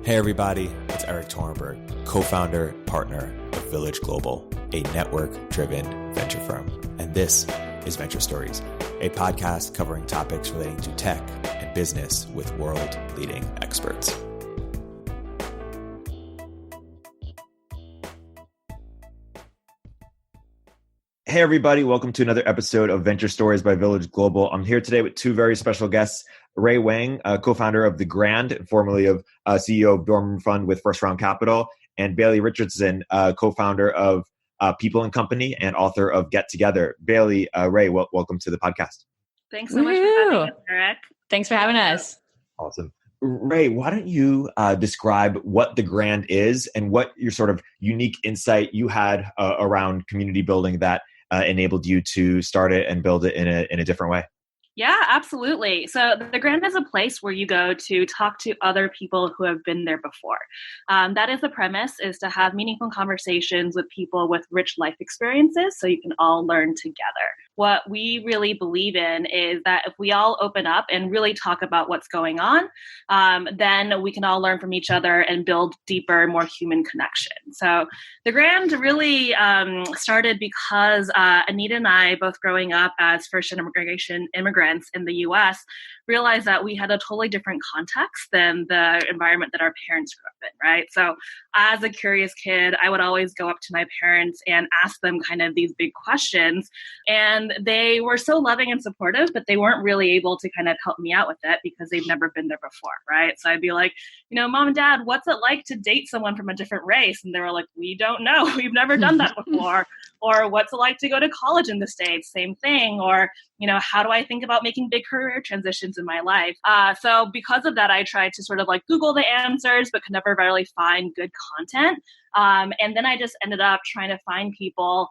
Hey everybody, it's Erik Torenberg, co-founder, partner of Village Global, a network-driven venture firm. And this is Venture Stories, a podcast covering topics relating to tech and business with world-leading experts. Hey everybody, welcome to another episode of Venture Stories by Village Global. I'm here today with two very special guests, Rei Wang, co-founder of The Grand, formerly of CEO of Dorman Fund with First Round Capital, and Bailey Richardson, co-founder of People and Company and author of Get Together. Bailey, Rei, welcome to the podcast. Thanks so much for having us, Erik. Thanks for having us. Awesome. Rei, why don't you describe what The Grand is and what your sort of unique insight you had around community building that enabled you to start it and build it in a different way? Yeah, absolutely. So The Grand is a place where you go to talk to other people who have been there before. That is the premise, is to have meaningful conversations with people with rich life experiences so you can all learn together. What we really believe in is that if we all open up and really talk about what's going on, then we can all learn from each other and build deeper, more human connection. So The Grand really started because Anita and I, both growing up as first-generation immigrants in the U.S., realized that we had a totally different context than the environment that our parents grew up in, right? So as a curious kid, I would always go up to my parents and ask them kind of these big questions. And they were so loving and supportive, but they weren't really able to kind of help me out with it because they've never been there before, right? So I'd be like, Mom and Dad, what's it like to date someone from a different race? And they were like, we don't know. We've never done that before. Or what's it like to go to college in the States? Same thing. Or, how do I think about making big career transitions in my life? So because of that, I tried to sort of like Google the answers, but could never really find good content. And then I just ended up trying to find people,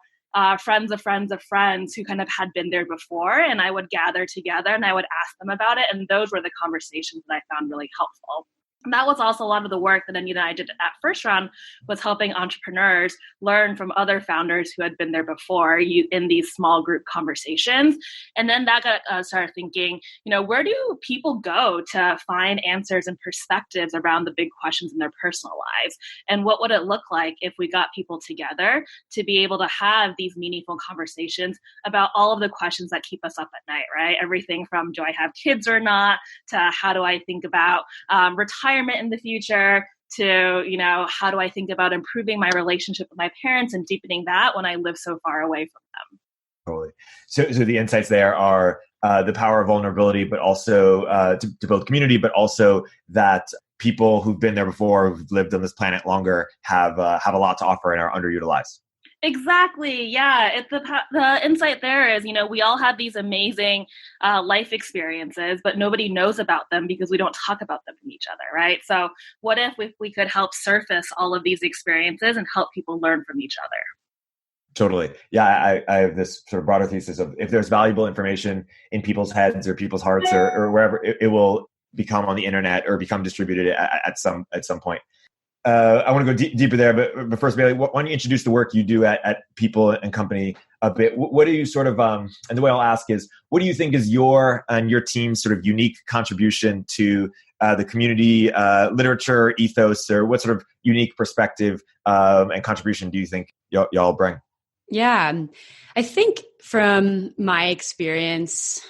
friends of friends of friends who kind of had been there before. And I would gather together and I would ask them about it. And those were the conversations that I found really helpful. And that was also a lot of the work that Anita and I did at First Round, was helping entrepreneurs learn from other founders who had been there before in these small group conversations. And then that got started thinking, where do people go to find answers and perspectives around the big questions in their personal lives? And what would it look like if we got people together to be able to have these meaningful conversations about all of the questions that keep us up at night, right? Everything from do I have kids or not, to how do I think about retirement in the future, to, how do I think about improving my relationship with my parents and deepening that when I live so far away from them? Totally. So the insights there are the power of vulnerability, but also to build community, but also that people who've been there before, who've lived on this planet longer, have a lot to offer and are underutilized. Exactly. Yeah. The insight there is, we all have these amazing life experiences, but nobody knows about them because we don't talk about them from each other, right? So what if we could help surface all of these experiences and help people learn from each other? Totally. Yeah, I have this sort of broader thesis of if there's valuable information in people's heads or people's hearts or wherever, it will become on the internet or become distributed at some point. I want to go deeper there, but first, Bailey, why don't you introduce the work you do at People and Company a bit? What do you sort of, and the way I'll ask is, what do you think is your and your team's sort of unique contribution to the community literature ethos, or what sort of unique perspective and contribution do you think y'all bring? Yeah, I think from my experience,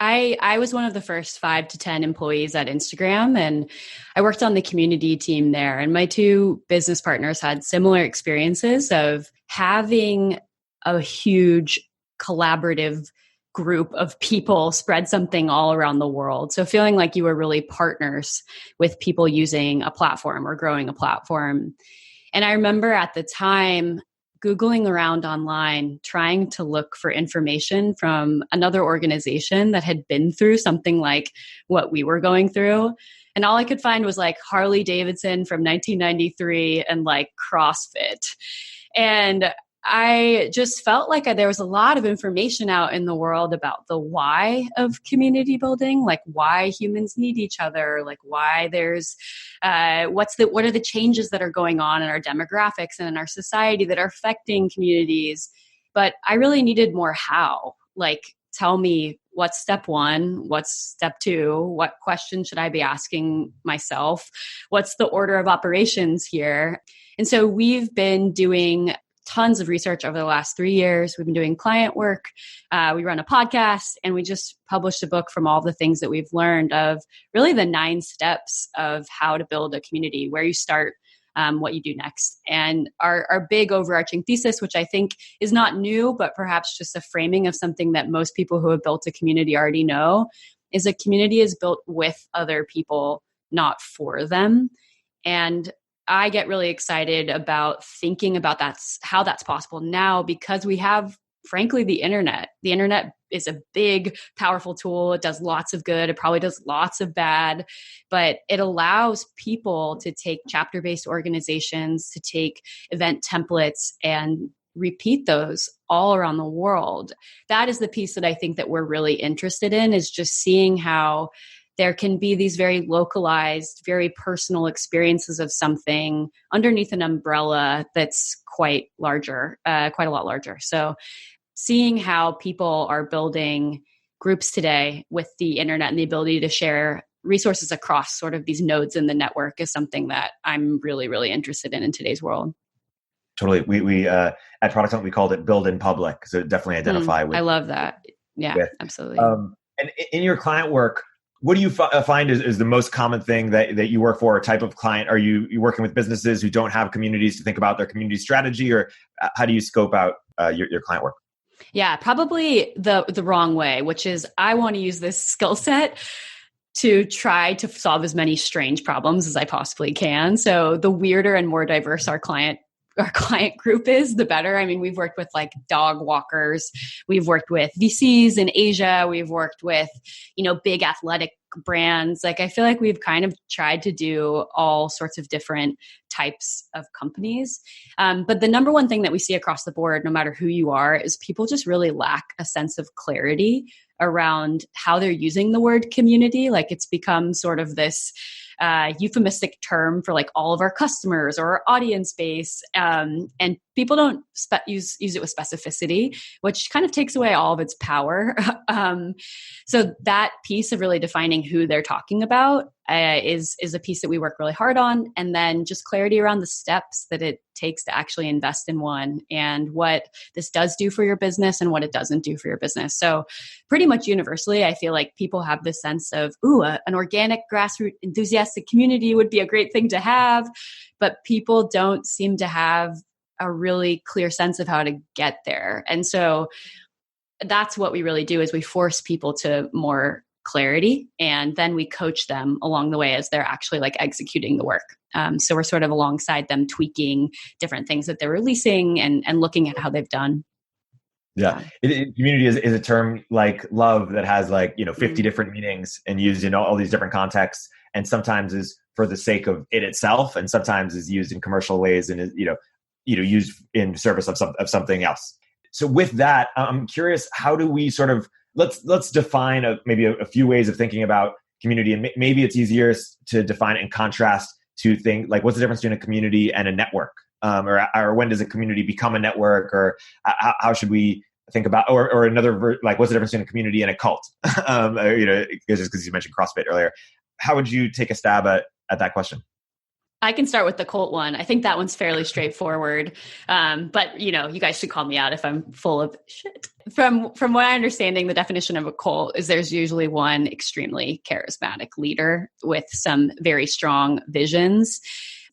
I was one of the first 5 to 10 employees at Instagram, and I worked on the community team there. And my two business partners had similar experiences of having a huge collaborative group of people spread something all around the world. So feeling like you were really partners with people using a platform or growing a platform. And I remember at the time, Googling around online, trying to look for information from another organization that had been through something like what we were going through. And all I could find was like Harley Davidson from 1993 and like CrossFit. And I just felt like there was a lot of information out in the world about the why of community building, like why humans need each other, like why there's, what are the changes that are going on in our demographics and in our society that are affecting communities. But I really needed more how, like, tell me what's step one? What's step two? What questions should I be asking myself? What's the order of operations here? And so we've been doing tons of research over the last 3 years. We've been doing client work. We run a podcast, and we just published a book from all the things that we've learned of really the 9 steps of how to build a community, where you start, what you do next. And our big overarching thesis, which I think is not new, but perhaps just a framing of something that most people who have built a community already know, is a community is built with other people, not for them. And I get really excited about thinking about how that's possible now, because we have, frankly, the internet. The internet is a big, powerful tool. It does lots of good. It probably does lots of bad, but it allows people to take chapter-based organizations, to take event templates and repeat those all around the world. That is the piece that I think that we're really interested in, is just seeing how there can be these very localized, very personal experiences of something underneath an umbrella that's quite a lot larger. So seeing how people are building groups today with the internet and the ability to share resources across sort of these nodes in the network is something that I'm really, really interested in today's world. Totally. We at Product Hunt, we called it build in public. So definitely identify with. I love that. Yeah, with. Absolutely. And in your client work, what do you find is the most common thing that you work for, a type of client? Are you working with businesses who don't have communities to think about their community strategy, or how do you scope out your client work? Yeah, probably the wrong way, which is I want to use this skill set to try to solve as many strange problems as I possibly can. So the weirder and more diverse our client group is, the better. I mean, we've worked with like dog walkers. We've worked with VCs in Asia. We've worked with, big athletic brands. Like, I feel like we've kind of tried to do all sorts of different types of companies. But the number one thing that we see across the board, no matter who you are, is people just really lack a sense of clarity around how they're using the word community. Like, it's become sort of this euphemistic term for like all of our customers or our audience base. And people don't use it with specificity, which kind of takes away all of its power. So that piece of really defining who they're talking about is a piece that we work really hard on. And then just clarity around the steps that it takes to actually invest in one, and what this does do for your business and what it doesn't do for your business. So pretty much universally, I feel like people have this sense of, an organic grassroots enthusiastic community would be a great thing to have, but people don't seem to have a really clear sense of how to get there. And so that's what we really do, is we force people to more clarity, and then we coach them along the way as they're actually like executing the work. So we're sort of alongside them, tweaking different things that they're releasing and looking at how they've done. Yeah. Community is a term like love that has 50 different meanings and used in all these different contexts, and sometimes is for the sake of it itself, and sometimes is used in commercial ways and is, used in service of something else. So with that, I'm curious, how do we sort of, let's define maybe a few ways of thinking about community, and maybe it's easier to define and contrast to think like, what's the difference between a community and a network? Or when does a community become a network, or how should we think about, or another, like, what's the difference between a community and a cult? Just because you mentioned CrossFit earlier, how would you take a stab at that question? I can start with the cult one. I think that one's fairly straightforward. But you guys should call me out if I'm full of shit. From what I'm understanding, the definition of a cult is there's usually one extremely charismatic leader with some very strong visions.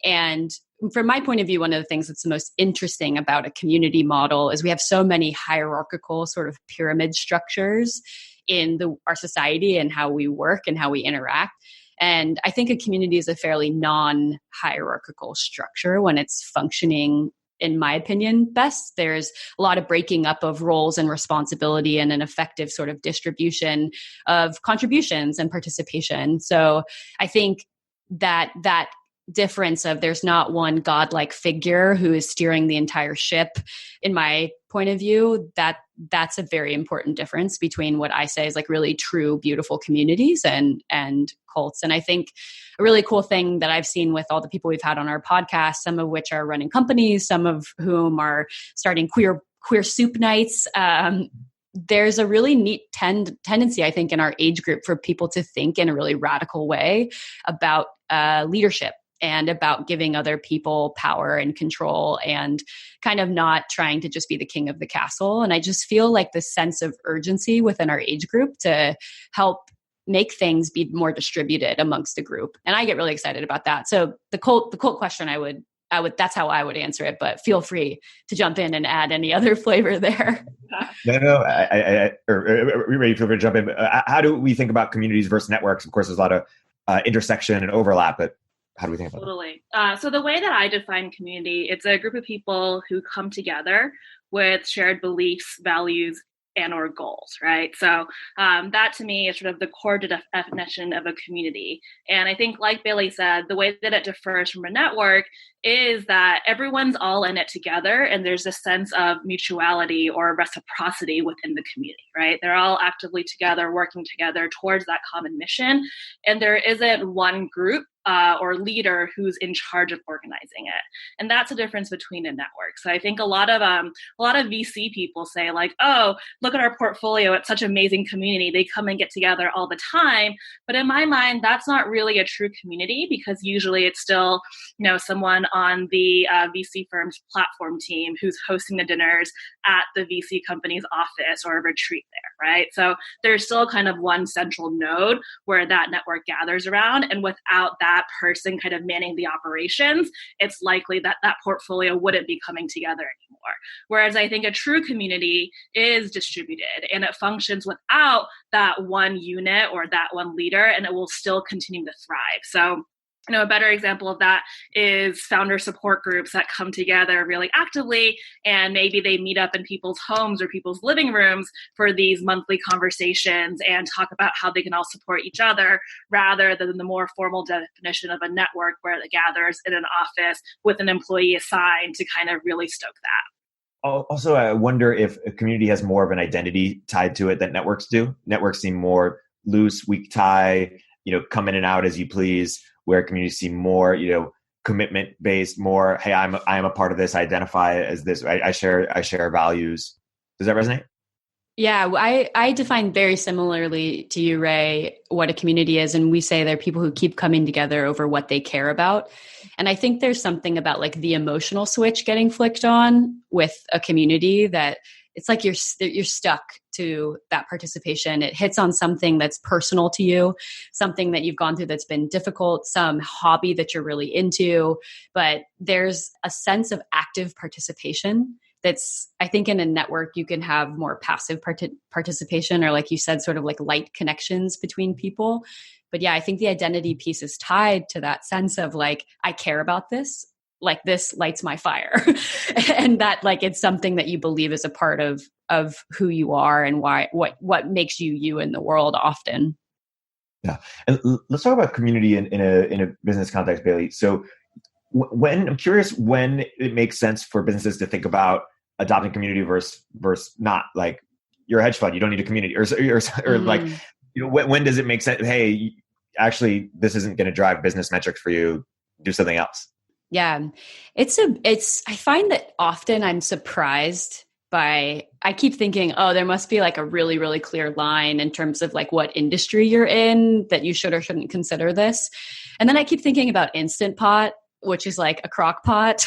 And from my point of view, one of the things that's the most interesting about a community model is we have so many hierarchical sort of pyramid structures in our society and how we work and how we interact. And I think a community is a fairly non-hierarchical structure when it's functioning, in my opinion, best. There's a lot of breaking up of roles and responsibility and an effective sort of distribution of contributions and participation. So I think that difference of there's not one godlike figure who is steering the entire ship, in my point of view, that's a very important difference between what I say is like really true, beautiful communities and cults. And I think a really cool thing that I've seen with all the people we've had on our podcast, some of which are running companies, some of whom are starting queer soup nights, there's a really neat tendency, I think, in our age group for people to think in a really radical way about leadership and about giving other people power and control and kind of not trying to just be the king of the castle. And I just feel like this sense of urgency within our age group to help make things be more distributed amongst the group. And I get really excited about that. So the cult question, I would, that's how I would answer it, but feel free to jump in and add any other flavor there. No, Ray, feel free to jump in. How do we think about communities versus networks? Of course, there's a lot of intersection and overlap, but how do we think about Totally. So the way that I define community, it's a group of people who come together with shared beliefs, values, and or goals, right? So that to me is sort of the core definition of a community. And I think, like Bailey said, the way that it differs from a network is that everyone's all in it together, and there's a sense of mutuality or reciprocity within the community, right? They're all actively together, working together towards that common mission, and there isn't one group or leader who's in charge of organizing it. And that's the difference between a network. So I think a lot of VC people say like, oh, look at our portfolio. It's such an amazing community. They come and get together all the time. But in my mind, that's not really a true community, because usually it's still, someone on the VC firm's platform team who's hosting the dinners at the VC company's office or a retreat there, right? So there's still kind of one central node where that network gathers around. And without that person kind of manning the operations, it's likely that that portfolio wouldn't be coming together anymore. Whereas I think a true community is distributed and it functions without that one unit or that one leader, and it will still continue to thrive. So a better example of that is founder support groups that come together really actively, and maybe they meet up in people's homes or people's living rooms for these monthly conversations and talk about how they can all support each other, rather than the more formal definition of a network where it gathers in an office with an employee assigned to kind of really stoke that. Also, I wonder if a community has more of an identity tied to it than networks do. Networks seem more loose, weak tie, come in and out as you please, where communities seem more, commitment based, more, hey, I am a part of this, I identify as this, I share values. Does that resonate? Yeah, I define very similarly to you, Ray, what a community is. And we say they're people who keep coming together over what they care about. And I think there's something about like the emotional switch getting flicked on with a community that it's like you're stuck to that participation. It hits on something that's personal to you, something that you've gone through that's been difficult, some hobby that you're really into, but there's a sense of active participation that's, I think in a network, you can have more passive participation, or like you said, sort of like light connections between people. But yeah, I think the identity piece is tied to that sense of like, I care about this. Like this lights my fire and that like it's something that you believe is a part of who you are and why what makes you in the world often. Yeah. And let's talk about community in a business context, Bailey. So when I'm curious when it makes sense for businesses to think about adopting community versus not. Like you're a hedge fund, you don't need a community or like, when does it make sense? Hey, actually this isn't going to drive business metrics for you. Do something else. Yeah, I find that often I'm surprised by, I keep thinking, oh, there must be like a really, really clear line in terms of like what industry you're in that you should or shouldn't consider this. And then I keep thinking about Instant Pot, which is like a crock pot.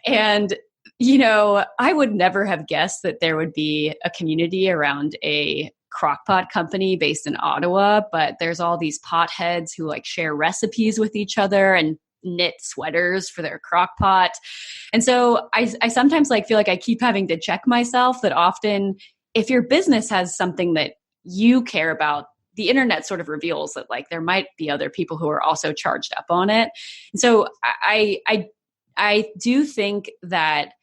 And, I would never have guessed that there would be a community around a crockpot company based in Ottawa, but there's all these potheads who like share recipes with each other and knit sweaters for their crock pot. And so I sometimes like feel like I keep having to check myself that often if your business has something that you care about, the internet sort of reveals that like there might be other people who are also charged up on it. And so I do think that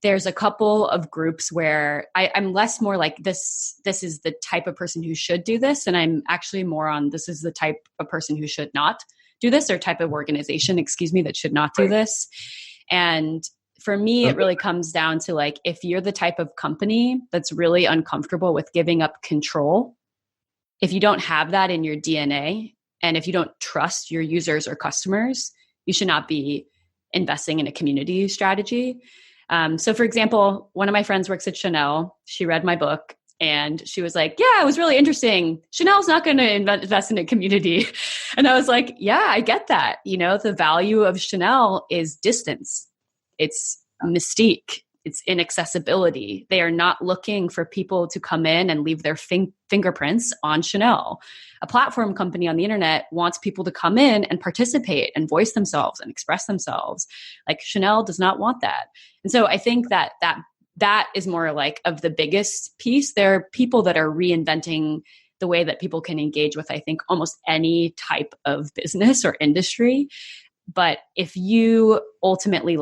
there's a couple of groups where I'm less more like this is the type of person who should do this. And I'm actually more on this is the type of person who should not do this, or type of organization, that should not do this. And for me, it really comes down to like, if you're the type of company that's really uncomfortable with giving up control, if you don't have that in your DNA, and if you don't trust your users or customers, you should not be investing in a community strategy. So for example, one of my friends works at Chanel. She read my book And she was like, yeah, it was really interesting. Chanel's not going to invest in a community. And I was like, yeah, I get that. The value of Chanel is distance. It's mystique. It's inaccessibility. They are not looking for people to come in and leave their fingerprints on Chanel. A platform company on the internet wants people to come in and participate and voice themselves and express themselves. Like Chanel does not want that. And so I think that is more like of the biggest piece. There are people that are reinventing the way that people can engage with, I think, almost any type of business or industry. But if you ultimately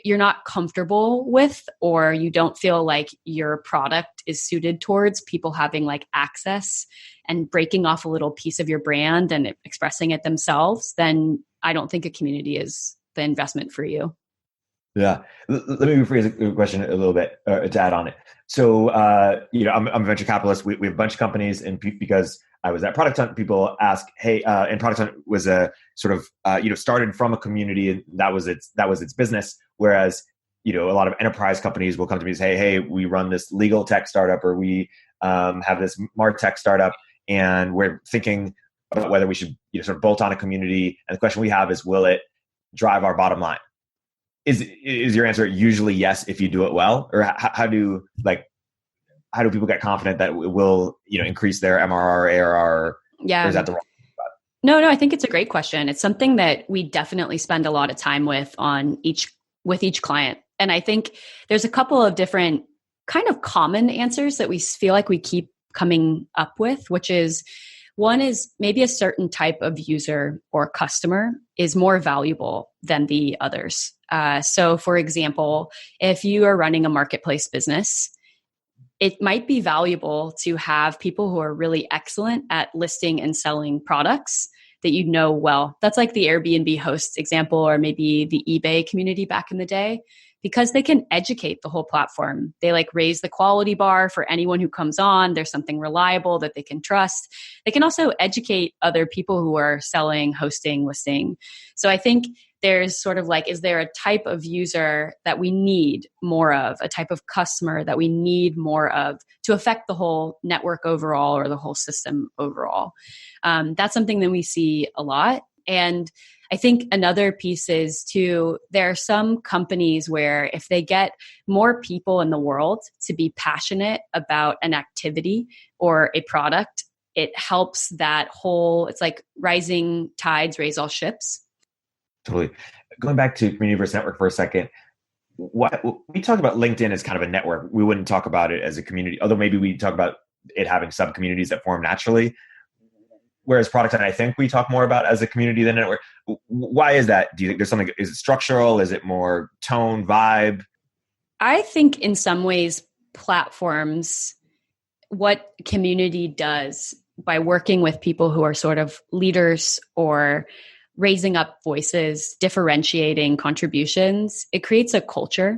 you're not comfortable with, or you don't feel like your product is suited towards people having like access and breaking off a little piece of your brand and expressing it themselves, then I don't think a community is the investment for you. Yeah. Let me rephrase the question a little bit to add on it. So, I'm a venture capitalist. We have a bunch of companies, and because I was at Product Hunt, people ask, hey, and Product Hunt was a sort of, started from a community, and that was its business. Whereas, a lot of enterprise companies will come to me and say, hey, we run this legal tech startup, or we have this MarTech startup, and we're thinking about whether we should sort of bolt on a community. And the question we have is, will it drive our bottom line? Is your answer usually yes if you do it well, or how do people get confident that it will increase their MRR, ARR? Yeah, or is that the wrong spot? No, I think it's a great question. It's something that we definitely spend a lot of time with each client, and I think there's a couple of different kind of common answers that we feel like we keep coming up with, which is, one is maybe a certain type of user or customer is more valuable than the others. So for example, if you are running a marketplace business, it might be valuable to have people who are really excellent at listing and selling products that well. That's like the Airbnb hosts example, or maybe the eBay community back in the day, because they can educate the whole platform. They raise the quality bar for anyone who comes on. There's something reliable that they can trust. They can also educate other people who are selling, hosting, listing. So I think there's sort of is there a type of user that we need more of, a type of customer that we need more of to affect the whole network overall or the whole system overall? That's something that we see a lot. And I think another piece is too, there are some companies where if they get more people in the world to be passionate about an activity or a product, it helps that whole, it's like rising tides raise all ships. Totally. Going back to community versus network for a second, we talk about LinkedIn as kind of a network. We wouldn't talk about it as a community, although maybe we talk about it having sub-communities that form naturally. Whereas Product Hunt, I think we talk more about as a community than a network. Why is that? Do you think there's something, is it structural? Is it more tone, vibe? I think in some ways, platforms, what community does by working with people who are sort of leaders or raising up voices, differentiating contributions, it creates a culture.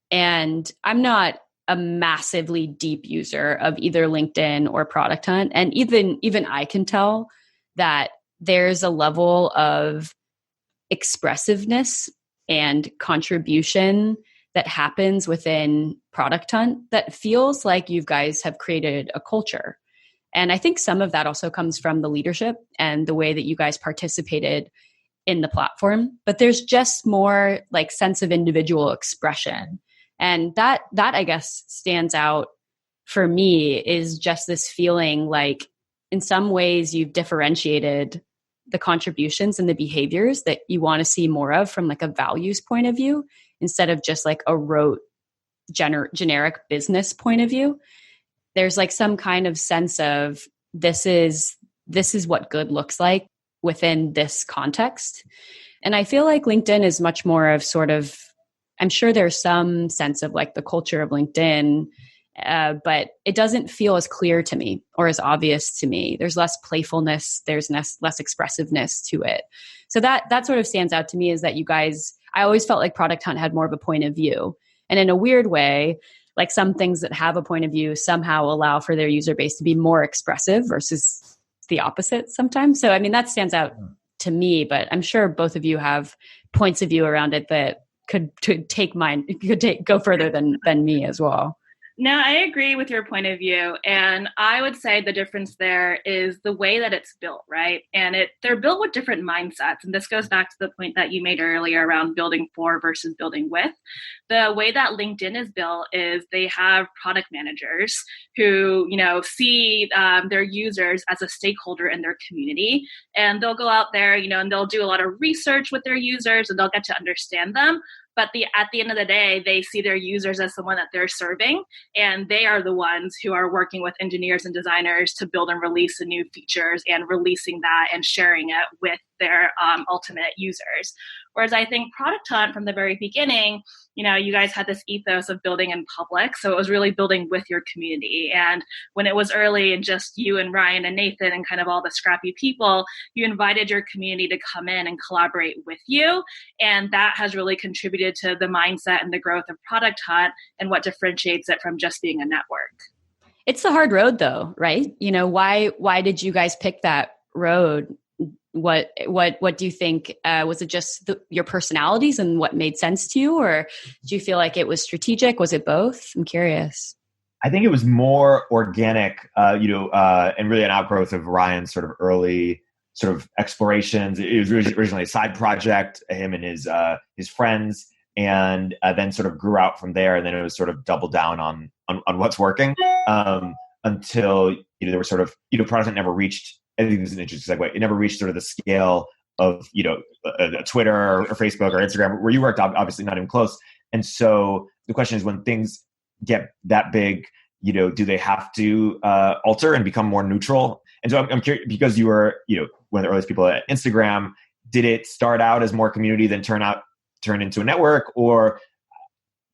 And I'm not a massively deep user of either LinkedIn or Product Hunt. And even I can tell that there's a level of expressiveness and contribution that happens within Product Hunt that feels like you guys have created a culture. And I think some of that also comes from the leadership and the way that you guys participated in the platform. But there's just more sense of individual expression. And that I guess stands out for me, is just this feeling like in some ways you've differentiated the contributions and the behaviors that you want to see more of from a values point of view, instead of just a rote generic business point of view. There's some kind of sense of this is what good looks like within this context. And I feel like LinkedIn is much more of sort of, I'm sure there's some sense of the culture of LinkedIn, but it doesn't feel as clear to me or as obvious to me. There's less playfulness, there's less expressiveness to it. So that sort of stands out to me, is that you guys, I always felt like Product Hunt had more of a point of view. And in a weird way, some things that have a point of view somehow allow for their user base to be more expressive versus the opposite sometimes. So, I mean, that stands out to me, but I'm sure both of you have points of view around it that could go further than me as well. No, I agree with your point of view. And I would say the difference there is the way that it's built, right? And they're built with different mindsets. And this goes back to the point that you made earlier around building for versus building with. The way that LinkedIn is built is they have product managers who, see their users as a stakeholder in their community. And they'll go out there, and they'll do a lot of research with their users and they'll get to understand them. But at the end of the day, they see their users as someone that they're serving, and they are the ones who are working with engineers and designers to build and release the new features and releasing that and sharing it with their ultimate users. Whereas I think Product Hunt from the very beginning, you guys had this ethos of building in public. So it was really building with your community. And when it was early and just you and Ryan and Nathan and kind of all the scrappy people, you invited your community to come in and collaborate with you. And that has really contributed to the mindset and the growth of Product Hunt and what differentiates it from just being a network. It's the hard road though, right? Why did you guys pick that road? What do you think? Was it just your personalities and what made sense to you, or do you feel like it was strategic? Was it both? I'm curious. I think it was more organic, and really an outgrowth of Ryan's sort of early sort of explorations. It was originally a side project, him and his friends, and then sort of grew out from there. And then it was sort of double down on what's working until there were sort of Product Hunt never reached. I think this is an interesting segue. It never reached sort of the scale of, Twitter or Facebook or Instagram where you worked, obviously not even close. And so the question is, when things get that big, do they have to alter and become more neutral? And so I'm curious, because you were, one of the earliest people at Instagram, did it start out as more community then turn into a network, or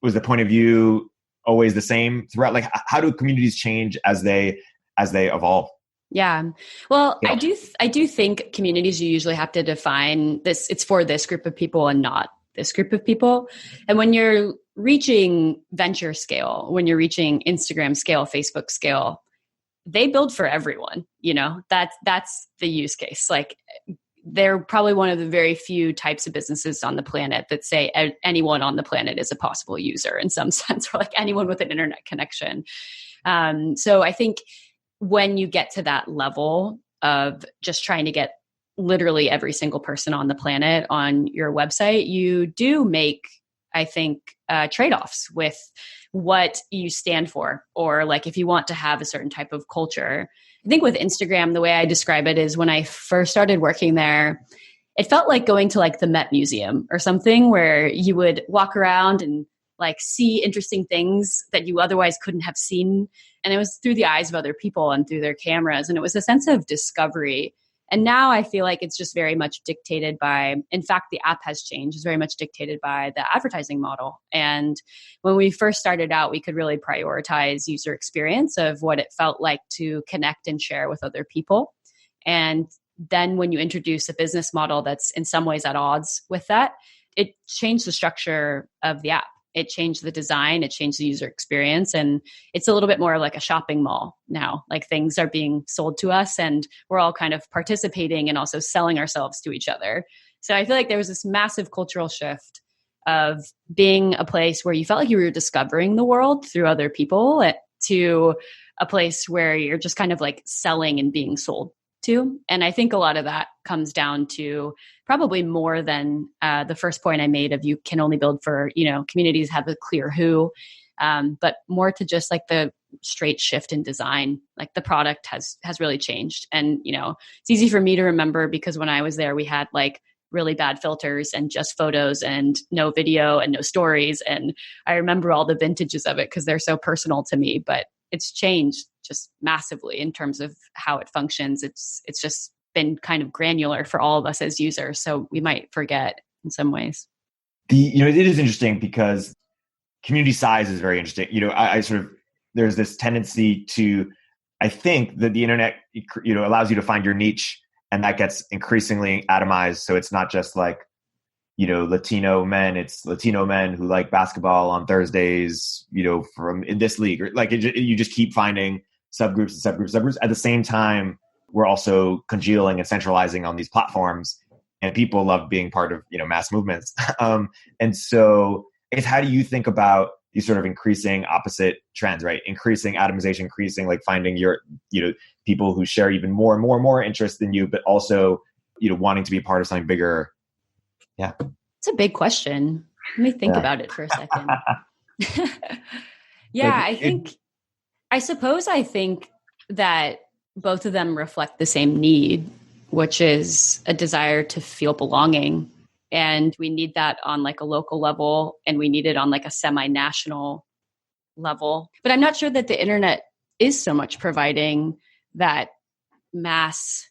was the point of view always the same throughout? Like, how do communities change as they evolve? Yeah. Well, yeah. I do think communities, you usually have to define this. It's for this group of people and not this group of people. And when you're reaching venture scale, when you're reaching Instagram scale, Facebook scale, they build for everyone. That's the use case. Like, they're probably one of the very few types of businesses on the planet that say anyone on the planet is a possible user in some sense, or like anyone with an internet connection. So I think when you get to that level of just trying to get literally every single person on the planet on your website, you do make, I think, trade-offs with what you stand for, or like if you want to have a certain type of culture. I think with Instagram, the way I describe it is, when I first started working there, it felt like going to like the Met Museum or something, where you would walk around and like see interesting things that you otherwise couldn't have seen. And it was through the eyes of other people and through their cameras. And it was a sense of discovery. And now I feel like it's just very much dictated by, in fact, the app has changed. It's very much dictated by the advertising model. And when we first started out, we could really prioritize user experience of what it felt like to connect and share with other people. And then when you introduce a business model that's in some ways at odds with that, it changed the structure of the app. It changed the design, it changed the user experience, and it's a little bit more like a shopping mall now. Like, things are being sold to us and we're all kind of participating and also selling ourselves to each other. So I feel like there was this massive cultural shift of being a place where you felt like you were discovering the world through other people to a place where you're just kind of like selling and being sold to. And I think a lot of that comes down to probably more than the first point I made of you can only build for, communities have a clear who, but more to just like the straight shift in design. Like, the product has really changed. And, it's easy for me to remember because when I was there, we had like really bad filters and just photos and no video and no stories. And I remember all the vintages of it because they're so personal to me, but it's changed just massively in terms of how it functions. It's just been kind of granular for all of us as users. So we might forget in some ways. It is interesting because community size is very interesting. I sort of, there's this tendency to, I think that the internet, allows you to find your niche, and that gets increasingly atomized. So it's not just like, Latino men, it's Latino men who like basketball on Thursdays, from in this league, or like you just keep finding subgroups and subgroups. At the same time, we're also congealing and centralizing on these platforms, and people love being part of, mass movements. And so it's, how do you think about these sort of increasing opposite trends, right? Increasing atomization, increasing like finding your, people who share even more and more and more interest than you, but also, wanting to be part of something bigger. Yeah. It's a big question. Let me think about it for a second. Yeah, I think that both of them reflect the same need, which is a desire to feel belonging. And we need that on like a local level, and we need it on like a semi-national level. But I'm not sure that the internet is so much providing that mass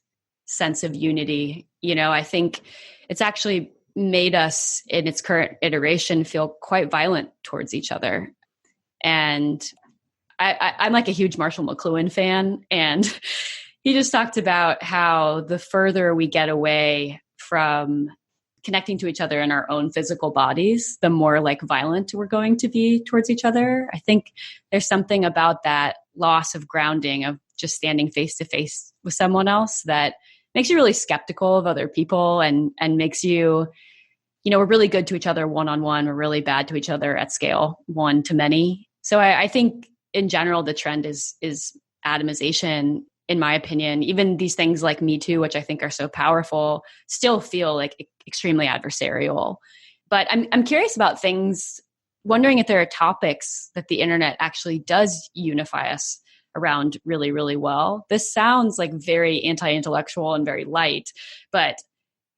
sense of unity. I think it's actually made us in its current iteration feel quite violent towards each other. And I'm like a huge Marshall McLuhan fan, and he just talked about how the further we get away from connecting to each other in our own physical bodies, the more like violent we're going to be towards each other. I think there's something about that loss of grounding of just standing face to face with someone else that makes you really skeptical of other people and makes you, we're really good to each other one-on-one. We're really bad to each other at scale, one to many. So I think in general, the trend is atomization, in my opinion. Even these things like Me Too, which I think are so powerful, still feel like extremely adversarial. But I'm curious about things, wondering if there are topics that the internet actually does unify us around really, really well. This sounds like very anti-intellectual and very light, but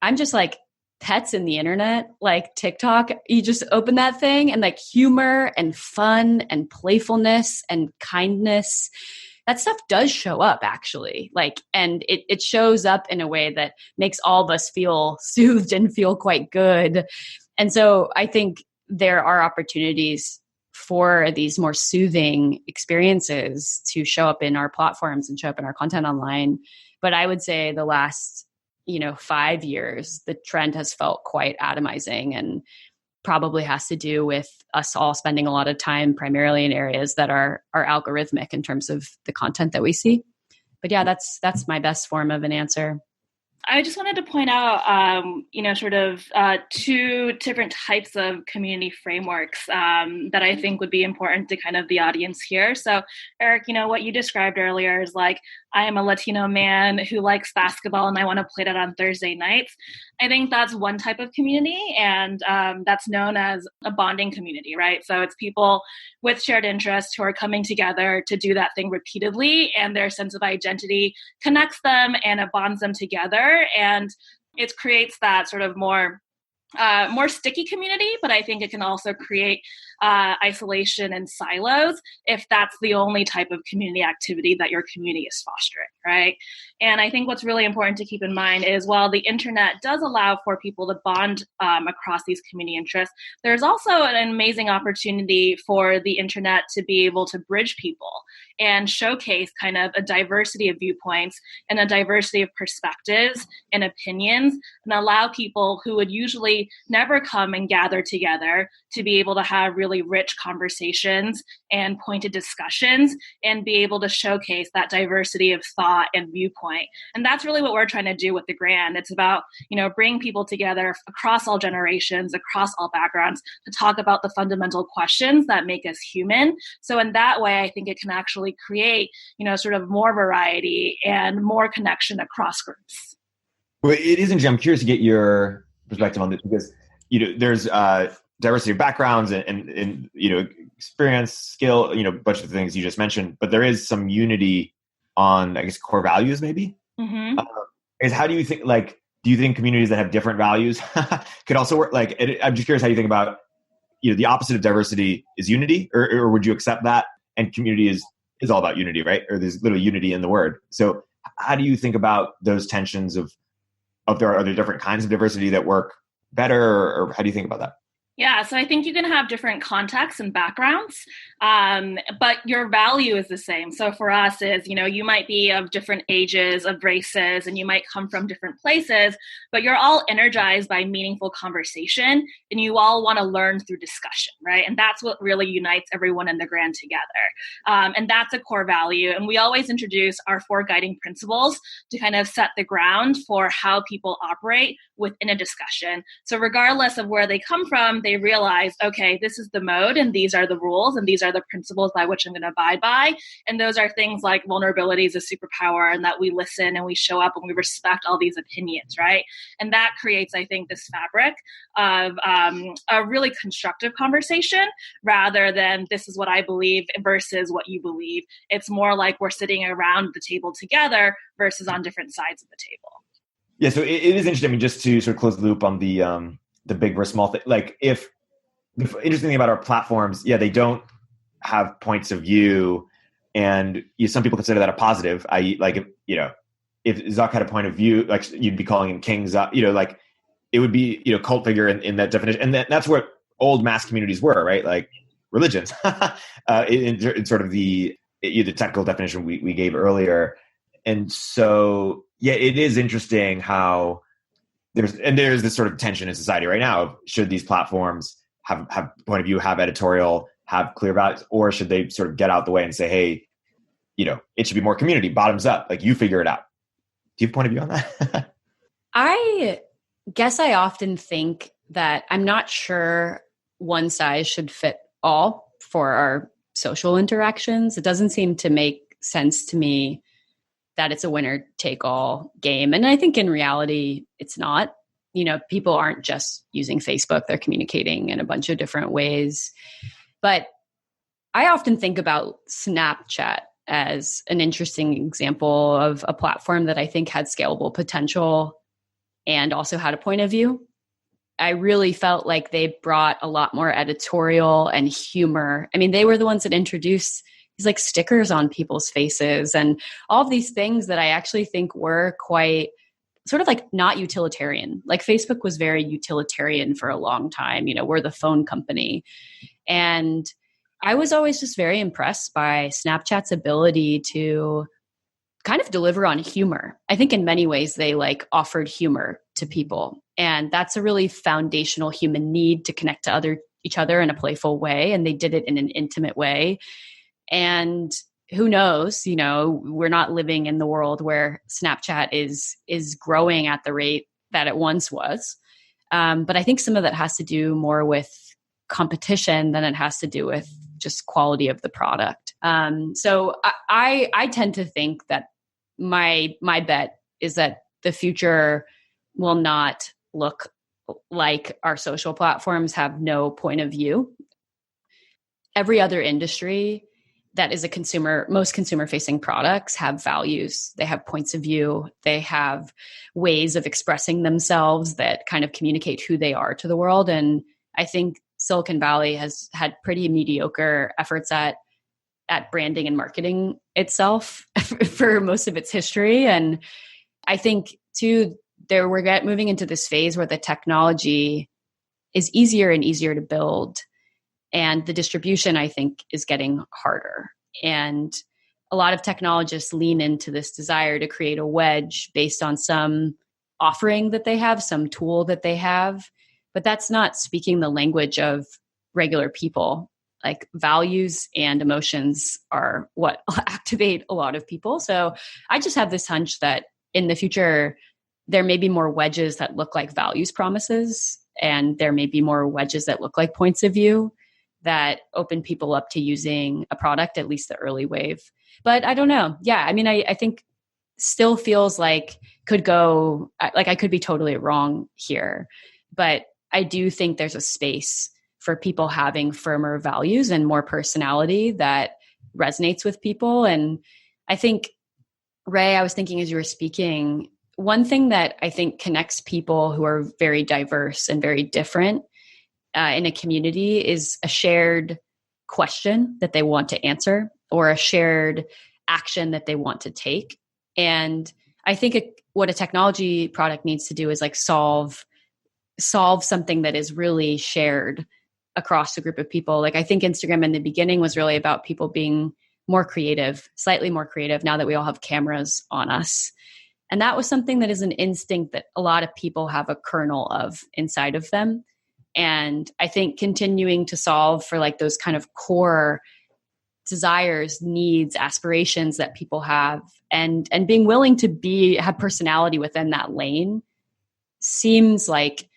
I'm just like, pets in the internet, like TikTok, you just open that thing and like humor and fun and playfulness and kindness, that stuff does show up actually. And it shows up in a way that makes all of us feel soothed and feel quite good. And so I think there are opportunities for these more soothing experiences to show up in our platforms and show up in our content online. But I would say the last 5 years, the trend has felt quite atomizing, and probably has to do with us all spending a lot of time primarily in areas that are algorithmic in terms of the content that we see. But yeah, that's my best form of an answer. I just wanted to point out, two different types of community frameworks that I think would be important to kind of the audience here. So, Erik, what you described earlier is like, I am a Latino man who likes basketball and I want to play that on Thursday nights. I think that's one type of community, and that's known as a bonding community, right? So it's people with shared interests who are coming together to do that thing repeatedly, and their sense of identity connects them and it bonds them together. And it creates that sort of more sticky community, but I think it can also create isolation and silos if that's the only type of community activity that your community is fostering, right? And I think what's really important to keep in mind is while the internet does allow for people to bond across these community interests, there's also an amazing opportunity for the internet to be able to bridge people and showcase kind of a diversity of viewpoints and a diversity of perspectives and opinions, and allow people who would usually never come and gather together to be able to have really rich conversations and pointed discussions and be able to showcase that diversity of thought and viewpoint. And that's really what we're trying to do with the Grand. It's about, bring people together across all generations, across all backgrounds, to talk about the fundamental questions that make us human. So in that way, I think it can actually create, sort of more variety and more connection across groups. Well, it is interesting. I'm curious to get your perspective on this because, there's diversity of backgrounds and experience, skill, a bunch of things you just mentioned, but there is some unity on, I guess, core values maybe. Mm-hmm. Is how do you think, do you think communities that have different values could also work? I'm just curious how you think about, the opposite of diversity is unity, or would you accept that? And community is all about unity, right? Or there's literally unity in the word. So how do you think about those tensions of are there different kinds of diversity that work better, or how do you think about that? Yeah, so I think you can have different contexts and backgrounds, but your value is the same. So for us is, you might be of different ages, of races, and you might come from different places, but you're all energized by meaningful conversation, and you all want to learn through discussion, right? And that's what really unites everyone in the Grand together. And that's a core value. And we always introduce our 4 guiding principles to kind of set the ground for how people operate within a discussion. So regardless of where they come from, they realize, okay, this is the mode and these are the rules and these are the principles by which I'm going to abide by. And those are things like vulnerability is a superpower, and that we listen and we show up and we respect all these opinions, right? And that creates, I think, this fabric of a really constructive conversation rather than this is what I believe versus what you believe. It's more like we're sitting around the table together versus on different sides of the table. Yeah, so it is interesting. I mean, just to sort of close the loop on the big versus small thing. Like, if the interesting thing about our platforms, they don't have points of view, and some people consider that a positive. Like, if Zuck had a point of view, like you'd be calling him King Zuck. Like it would be cult figure in that definition, and that's what old mass communities were, right? Like religions, in sort of the technical definition we gave earlier. And so, it is interesting how there's this sort of tension in society right now of should these platforms have point of view, have editorial, have clear values, or should they sort of get out the way and say, hey, it should be more community, bottoms up, like you figure it out. Do you have a point of view on that? I guess I often think that I'm not sure one size should fit all for our social interactions. It doesn't seem to make sense to me that it's a winner take all game. And I think in reality, it's not. People aren't just using Facebook, they're communicating in a bunch of different ways. But I often think about Snapchat as an interesting example of a platform that I think had scalable potential and also had a point of view. I really felt like they brought a lot more editorial and humor. I mean, they were the ones that introduced these like stickers on people's faces and all of these things that I actually think were quite sort of like not utilitarian. Like Facebook was very utilitarian for a long time. We're the phone company. And I was always just very impressed by Snapchat's ability to kind of deliver on humor. I think in many ways they like offered humor to people. And that's a really foundational human need to connect to each other in a playful way. And they did it in an intimate way. And who knows, we're not living in the world where Snapchat is growing at the rate that it once was. But I think some of that has to do more with competition than it has to do with just quality of the product. So I tend to think that my bet is that the future will not look like our social platforms have no point of view. Every other industry that is most consumer facing products have values. They have points of view. They have ways of expressing themselves that kind of communicate who they are to the world. And I think Silicon Valley has had pretty mediocre efforts at branding and marketing itself for most of its history. And I think too, we're moving into this phase where the technology is easier and easier to build. And the distribution, I think, is getting harder. And a lot of technologists lean into this desire to create a wedge based on some offering that they have, some tool that they have. But that's not speaking the language of regular people. Like values and emotions are what activate a lot of people. So I just have this hunch that in the future, there may be more wedges that look like values promises, and there may be more wedges that look like points of view that open people up to using a product, at least the early wave. But I don't know. Yeah, I mean, I think still feels like I could be totally wrong here. But I do think there's a space for people having firmer values and more personality that resonates with people. And I think, Ray, I was thinking as you were speaking, one thing that I think connects people who are very diverse and very different in a community is a shared question that they want to answer or a shared action that they want to take. And I think what a technology product needs to do is like solve something that is really shared across a group of people. Like I think Instagram in the beginning was really about people being more creative, slightly more creative now that we all have cameras on us. And that was something that is an instinct that a lot of people have a kernel of inside of them. And I think continuing to solve for like those kind of core desires, needs, aspirations that people have, and being willing to have personality within that lane seems like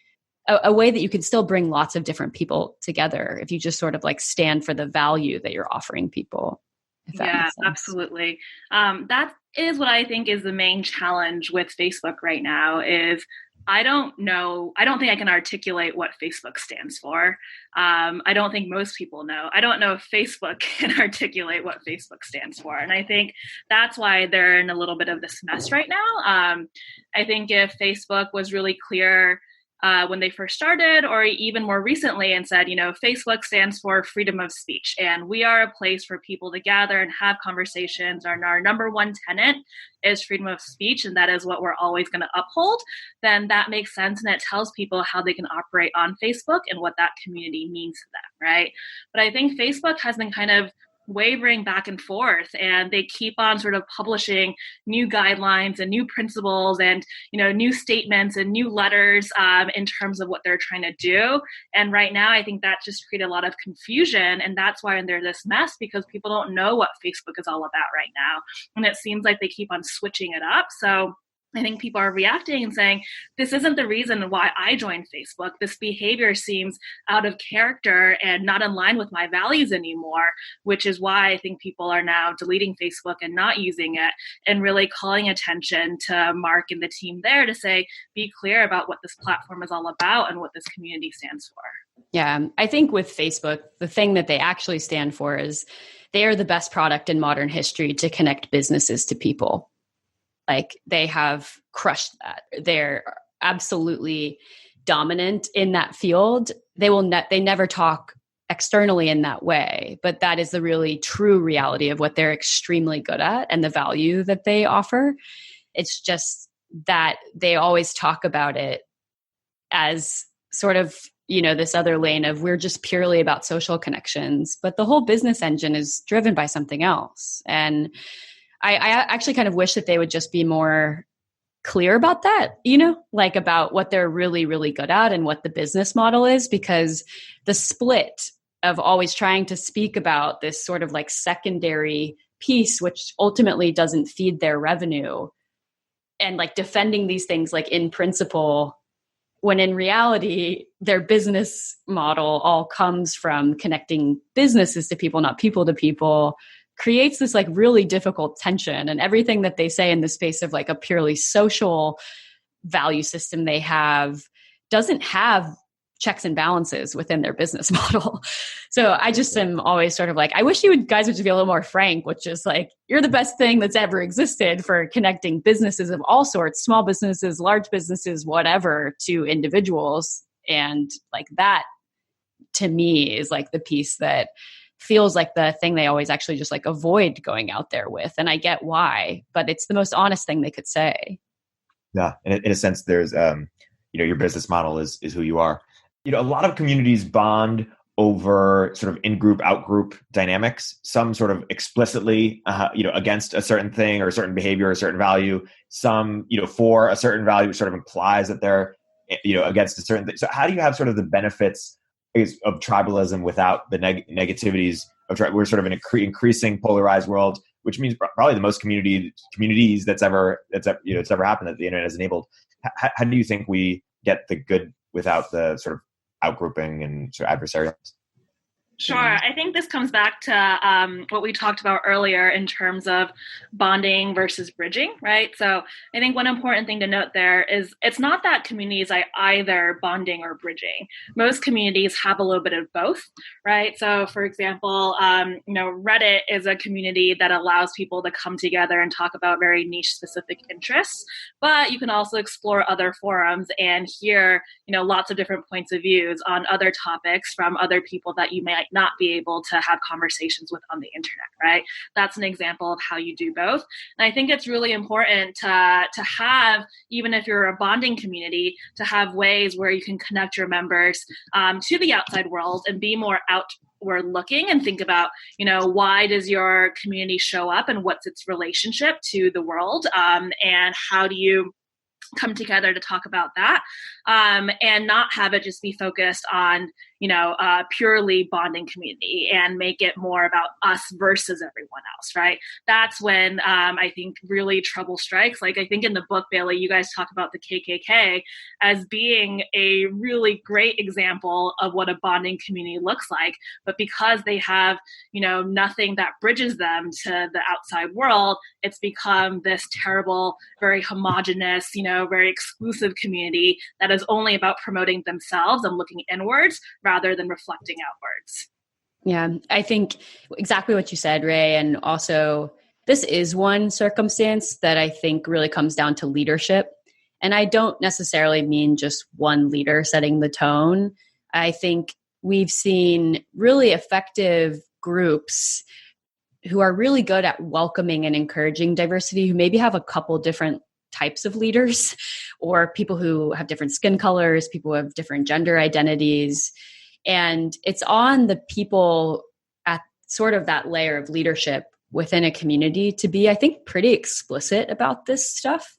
a way that you can still bring lots of different people together if you just sort of like stand for the value that you're offering people. If that makes sense. Absolutely. That is what I think is the main challenge with Facebook right now is I don't think I can articulate what Facebook stands for. I don't think most people know. I don't know if Facebook can articulate what Facebook stands for. And I think that's why they're in a little bit of this mess right now. I think if Facebook was really clear when they first started, or even more recently, and said, Facebook stands for freedom of speech, and we are a place for people to gather and have conversations, and our number one tenet is freedom of speech, and that is what we're always going to uphold, then that makes sense, and it tells people how they can operate on Facebook and what that community means to them, right? But I think Facebook has been kind of wavering back and forth, and they keep on sort of publishing new guidelines and new principles and new statements and new letters in terms of what they're trying to do. And right now I think that just created a lot of confusion, and that's why they're this mess, because people don't know what Facebook is all about right now, and it seems like they keep on switching it up. So I think people are reacting and saying, this isn't the reason why I joined Facebook. This behavior seems out of character and not in line with my values anymore, which is why I think people are now deleting Facebook and not using it, and really calling attention to Mark and the team there to say, be clear about what this platform is all about and what this community stands for. Yeah, I think with Facebook, the thing that they actually stand for is they are the best product in modern history to connect businesses to people. Like, they have crushed that. They're absolutely dominant in that field. They never talk externally in that way, but that is the really true reality of what they're extremely good at and the value that they offer. It's just that they always talk about it as sort of, this other lane of we're just purely about social connections, but the whole business engine is driven by something else. And I actually kind of wish that they would just be more clear about that, like about what they're really, really good at and what the business model is, because the split of always trying to speak about this sort of like secondary piece, which ultimately doesn't feed their revenue, and like defending these things like in principle, when in reality, their business model all comes from connecting businesses to people, not people to people, creates this like really difficult tension. And everything that they say in the space of like a purely social value system they have doesn't have checks and balances within their business model. So I just am always sort of like, I wish guys would just be a little more frank, which is like, you're the best thing that's ever existed for connecting businesses of all sorts, small businesses, large businesses, whatever, to individuals. And like that to me is like the piece that feels like the thing they always actually just like avoid going out there with. And I get why, but it's the most honest thing they could say. Yeah. In a sense, there's, your business model is who you are. A lot of communities bond over sort of in-group, out-group dynamics, some sort of explicitly, against a certain thing or a certain behavior or a certain value, some, for a certain value, which sort of implies that they're, against a certain thing. So how do you have sort of the benefits of tribalism without the negativities of we're sort of in an increasing polarized world, which means probably the most communities that's ever happened that the internet has enabled. How do you think we get the good without the sort of outgrouping and sort of adversarial? Sure. I think this comes back to what we talked about earlier in terms of bonding versus bridging, right? So I think one important thing to note there is it's not that communities are either bonding or bridging. Most communities have a little bit of both, right? So for example, Reddit is a community that allows people to come together and talk about very niche specific interests, but you can also explore other forums and hear, lots of different points of views on other topics from other people that you might not be able to have conversations with on the internet, right? That's an example of how you do both. And I think it's really important to have, even if you're a bonding community, to have ways where you can connect your members to the outside world and be more outward looking and think about, why does your community show up and what's its relationship to the world? And how do you come together to talk about that, and not have it just be focused on, purely bonding community, and make it more about us versus everyone else, right? That's when I think really trouble strikes. Like, I think in the book, Bailey, you guys talk about the KKK as being a really great example of what a bonding community looks like. But because they have, nothing that bridges them to the outside world, it's become this terrible, very homogenous, very exclusive community that is only about promoting themselves and looking inwards rather than reflecting outwards. Yeah, I think exactly what you said, Rei. And also, this is one circumstance that I think really comes down to leadership. And I don't necessarily mean just one leader setting the tone. I think we've seen really effective groups who are really good at welcoming and encouraging diversity, who maybe have a couple different types of leaders, or people who have different skin colors, people who have different gender identities. And it's on the people at sort of that layer of leadership within a community to be, I think, pretty explicit about this stuff.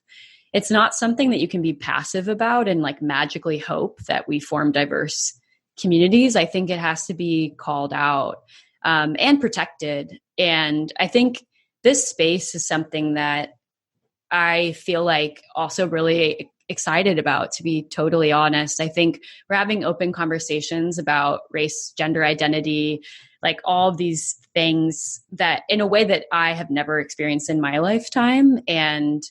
It's not something that you can be passive about and like magically hope that we form diverse communities. I think it has to be called out and protected. And I think this space is something that I feel like also really excited about, to be totally honest. I think we're having open conversations about race, gender identity, like all of these things that in a way that I have never experienced in my lifetime. And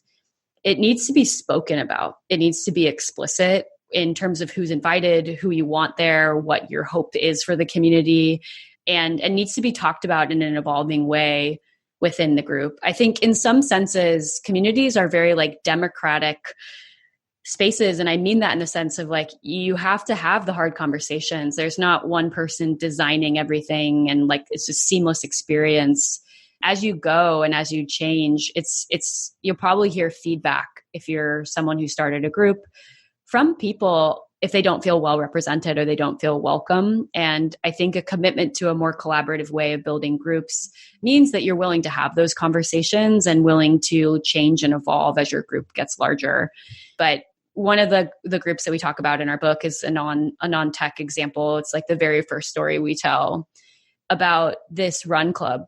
it needs to be spoken about. It needs to be explicit in terms of who's invited, who you want there, what your hope is for the community, and needs to be talked about in an evolving way within the group. I think in some senses, communities are very like democratic spaces. And I mean that in the sense of like, you have to have the hard conversations. There's not one person designing everything and like, it's a seamless experience. As you go and as you change, you'll probably hear feedback if you're someone who started a group from people if they don't feel well represented or they don't feel welcome. And I think a commitment to a more collaborative way of building groups means that you're willing to have those conversations and willing to change and evolve as your group gets larger. But one of the groups that we talk about in our book is a non-tech example. It's like the very first story we tell about this run club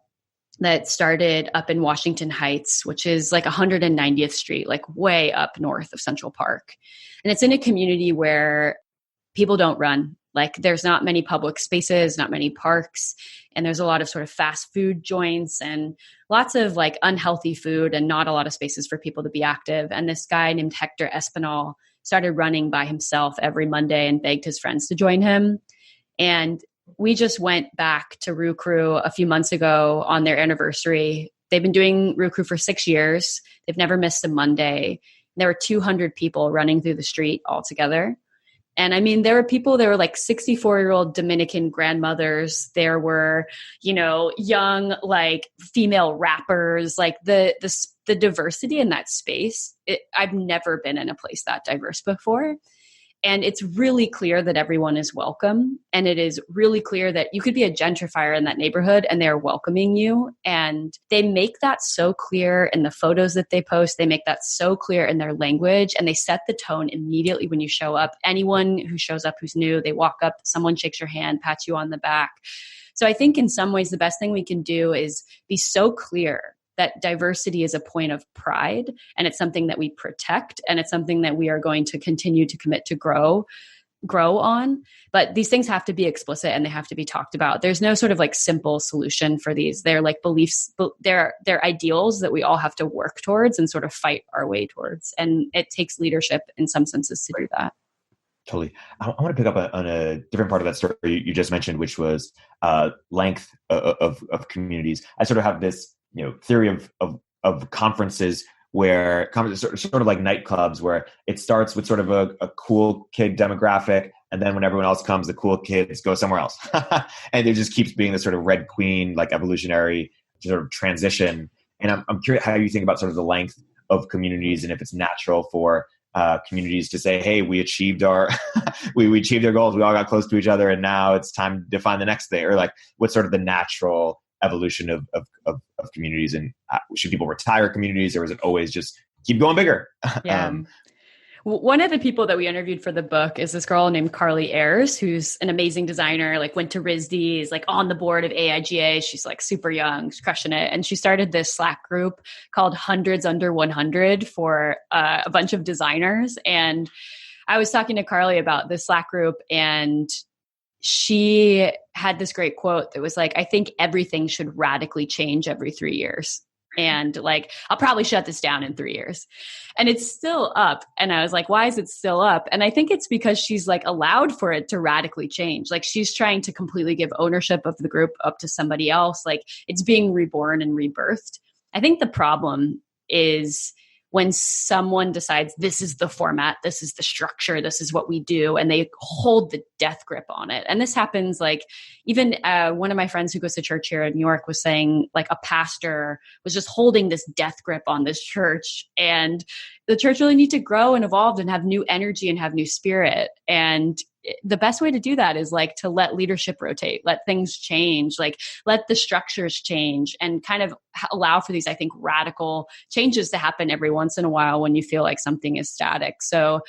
that started up in Washington Heights, which is like 190th Street, like way up north of Central Park. And it's in a community where people don't run. Like there's not many public spaces, not many parks, and there's a lot of sort of fast food joints and lots of like unhealthy food and not a lot of spaces for people to be active. And this guy named Hector Espinal started running by himself every Monday and begged his friends to join him. And we just went back to Rue Crew a few months ago on their anniversary. They've been doing Rue Crew for 6 years. They've never missed a Monday. There were 200 people running through the street all together. And I mean, there were like 64-year-old Dominican grandmothers. There were, young, like female rappers, like the diversity in that space. I've never been in a place that diverse before. And it's really clear that everyone is welcome. And it is really clear that you could be a gentrifier in that neighborhood and they're welcoming you. And they make that so clear in the photos that they post. They make that so clear in their language. And they set the tone immediately when you show up. Anyone who shows up who's new, they walk up, someone shakes your hand, pats you on the back. So I think in some ways, the best thing we can do is be so clear that diversity is a point of pride and it's something that we protect and it's something that we are going to continue to commit to grow on. But these things have to be explicit and they have to be talked about. There's no sort of like simple solution for these. They're like beliefs, they're ideals that we all have to work towards and sort of fight our way towards. And it takes leadership in some senses to do that. Totally. I want to pick up on a different part of that story you just mentioned, which was length of communities. I sort of have this theory of conferences where conferences sort of like nightclubs where it starts with sort of a cool kid demographic. And then when everyone else comes, the cool kids go somewhere else. And it just keeps being this sort of Red Queen, like evolutionary sort of transition. And I'm curious how you think about sort of the length of communities and if it's natural for communities to say, hey, we achieved our we achieved our goals. We all got close to each other. And now it's time to define the next thing, or like what's sort of the natural evolution of communities, and should people retire communities, or is it always just keep going bigger? Yeah. One of the people that we interviewed for the book is this girl named Carly Ayers, who's an amazing designer, like went to RISD, is like on the board of AIGA. She's like super young, she's crushing it. And she started this Slack group called Hundreds Under 100 for a bunch of designers. And I was talking to Carly about this Slack group, and she had this great quote that was like, I think everything should radically change every 3 years. And like, I'll probably shut this down in 3 years. And it's still up. And I was like, why is it still up? And I think it's because she's like allowed for it to radically change. Like she's trying to completely give ownership of the group up to somebody else. Like it's being reborn and rebirthed. I think the problem is when someone decides this is the format, this is the structure, this is what we do, and they hold the death grip on it. And this happens like even one of my friends who goes to church here in New York was saying like a pastor was just holding this death grip on this church, and the church really need to grow and evolve and have new energy and have new spirit. And the best way to do that is like to let leadership rotate, let things change, like let the structures change, and kind of allow for these, I think, radical changes to happen every once in a while when you feel like something is static. So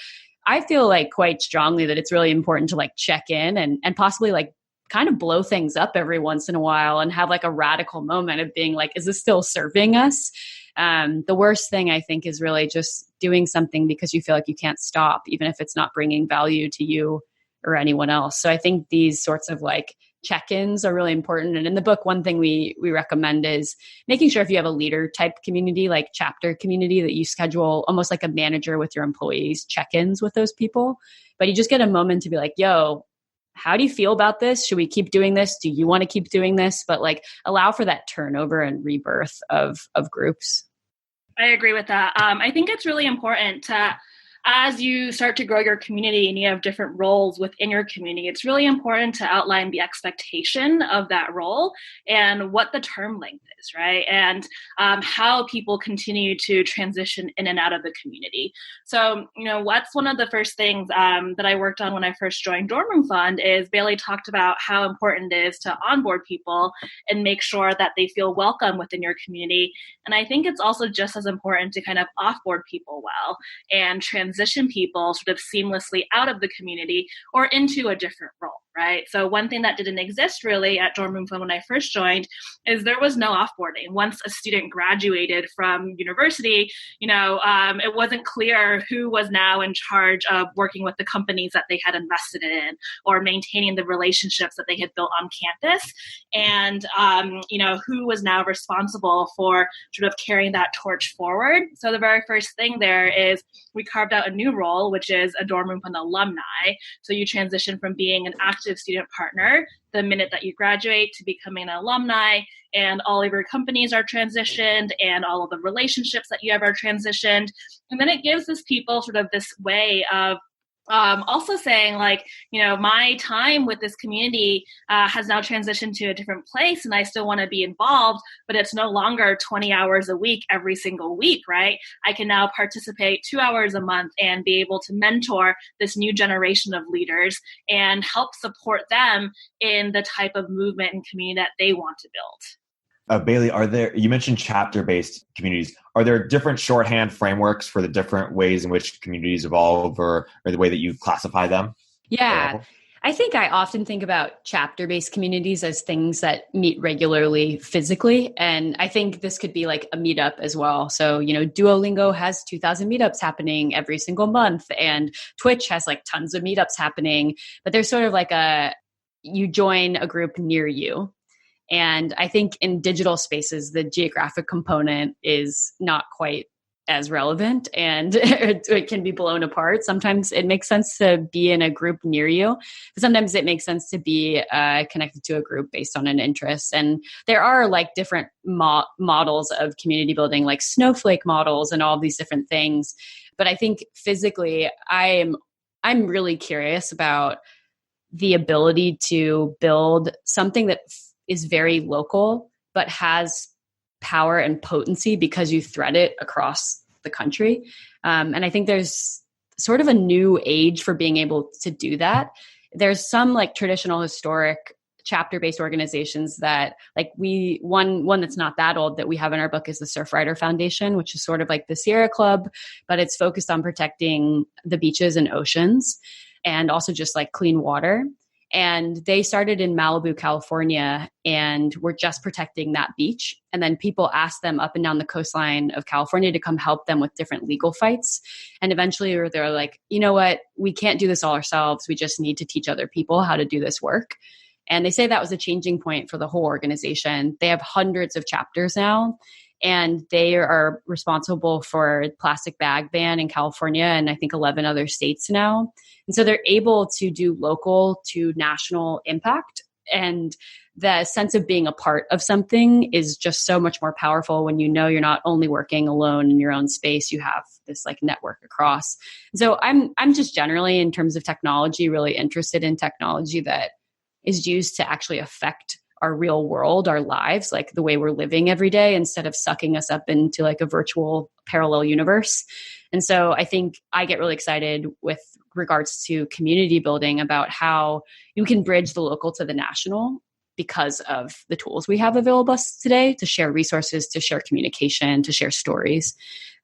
I feel like quite strongly that it's really important to like check in and possibly like kind of blow things up every once in a while and have like a radical moment of being like, is this still serving us? The worst thing I think is really just doing something because you feel like you can't stop, even if it's not bringing value to you or anyone else. So I think these sorts of like check-ins are really important. And in the book, one thing we recommend is making sure if you have a leader type community, like chapter community, that you schedule almost like a manager with your employees, check-ins with those people. But you just get a moment to be like, yo, how do you feel about this? Should we keep doing this? Do you want to keep doing this? But like allow for that turnover and rebirth of groups. I agree with that. I think it's really important to, as you start to grow your community and you have different roles within your community, it's really important to outline the expectation of that role and what the term length is, right? And how people continue to transition in and out of the community. So, what's one of the first things that I worked on when I first joined Dorm Room Fund is Bailey talked about how important it is to onboard people and make sure that they feel welcome within your community. And I think it's also just as important to kind of offboard people well and transition people sort of seamlessly out of the community or into a different role, right? So one thing that didn't exist really at Dorm Room Fund when I first joined is there was no offboarding. Once a student graduated from university, it wasn't clear who was now in charge of working with the companies that they had invested in or maintaining the relationships that they had built on campus, and who was now responsible for sort of carrying that torch forward. So the very first thing there is we carved out a new role, which is a Dorm Room Fund alumni. So you transition from being an active student partner the minute that you graduate to becoming an alumni, and all of your companies are transitioned and all of the relationships that you have are transitioned. And then it gives this people sort of this way of also saying like, my time with this community has now transitioned to a different place and I still want to be involved, but it's no longer 20 hours a week every single week, right? I can now participate 2 hours a month and be able to mentor this new generation of leaders and help support them in the type of movement and community that they want to build. Bailey, you mentioned chapter-based communities. Are there different shorthand frameworks for the different ways in which communities evolve or the way that you classify them? Yeah. I think I often think about chapter-based communities as things that meet regularly physically. And I think this could be like a meetup as well. So, Duolingo has 2,000 meetups happening every single month, and Twitch has like tons of meetups happening. But there's sort of like you join a group near you. And I think in digital spaces, the geographic component is not quite as relevant and it can be blown apart. Sometimes it makes sense to be in a group near you, but sometimes it makes sense to be connected to a group based on an interest. And there are like different models of community building, like snowflake models and all these different things. But I think physically, I'm really curious about the ability to build something that is very local, but has power and potency because you thread it across the country. And I think there's sort of a new age for being able to do that. There's some like traditional historic chapter-based organizations that like one that's not that old that we have in our book is the Surfrider Foundation, which is sort of like the Sierra Club, but it's focused on protecting the beaches and oceans and also just like clean water. And they started in Malibu, California, and were just protecting that beach. And then people asked them up and down the coastline of California to come help them with different legal fights. And eventually they're like, you know what, we can't do this all ourselves. We just need to teach other people how to do this work. And they say that was a changing point for the whole organization. They have hundreds of chapters now, and they are responsible for plastic bag ban in California and I think 11 other states now. And so they're able to do local to national impact. And the sense of being a part of something is just so much more powerful when you know you're not only working alone in your own space, you have this like network across. So I'm just generally, in terms of technology, really interested in technology that is used to actually affect our real world, our lives, like the way we're living every day, instead of sucking us up into like a virtual parallel universe. And so I think I get really excited with regards to community building about how you can bridge the local to the national because of the tools we have available today to share resources, to share communication, to share stories.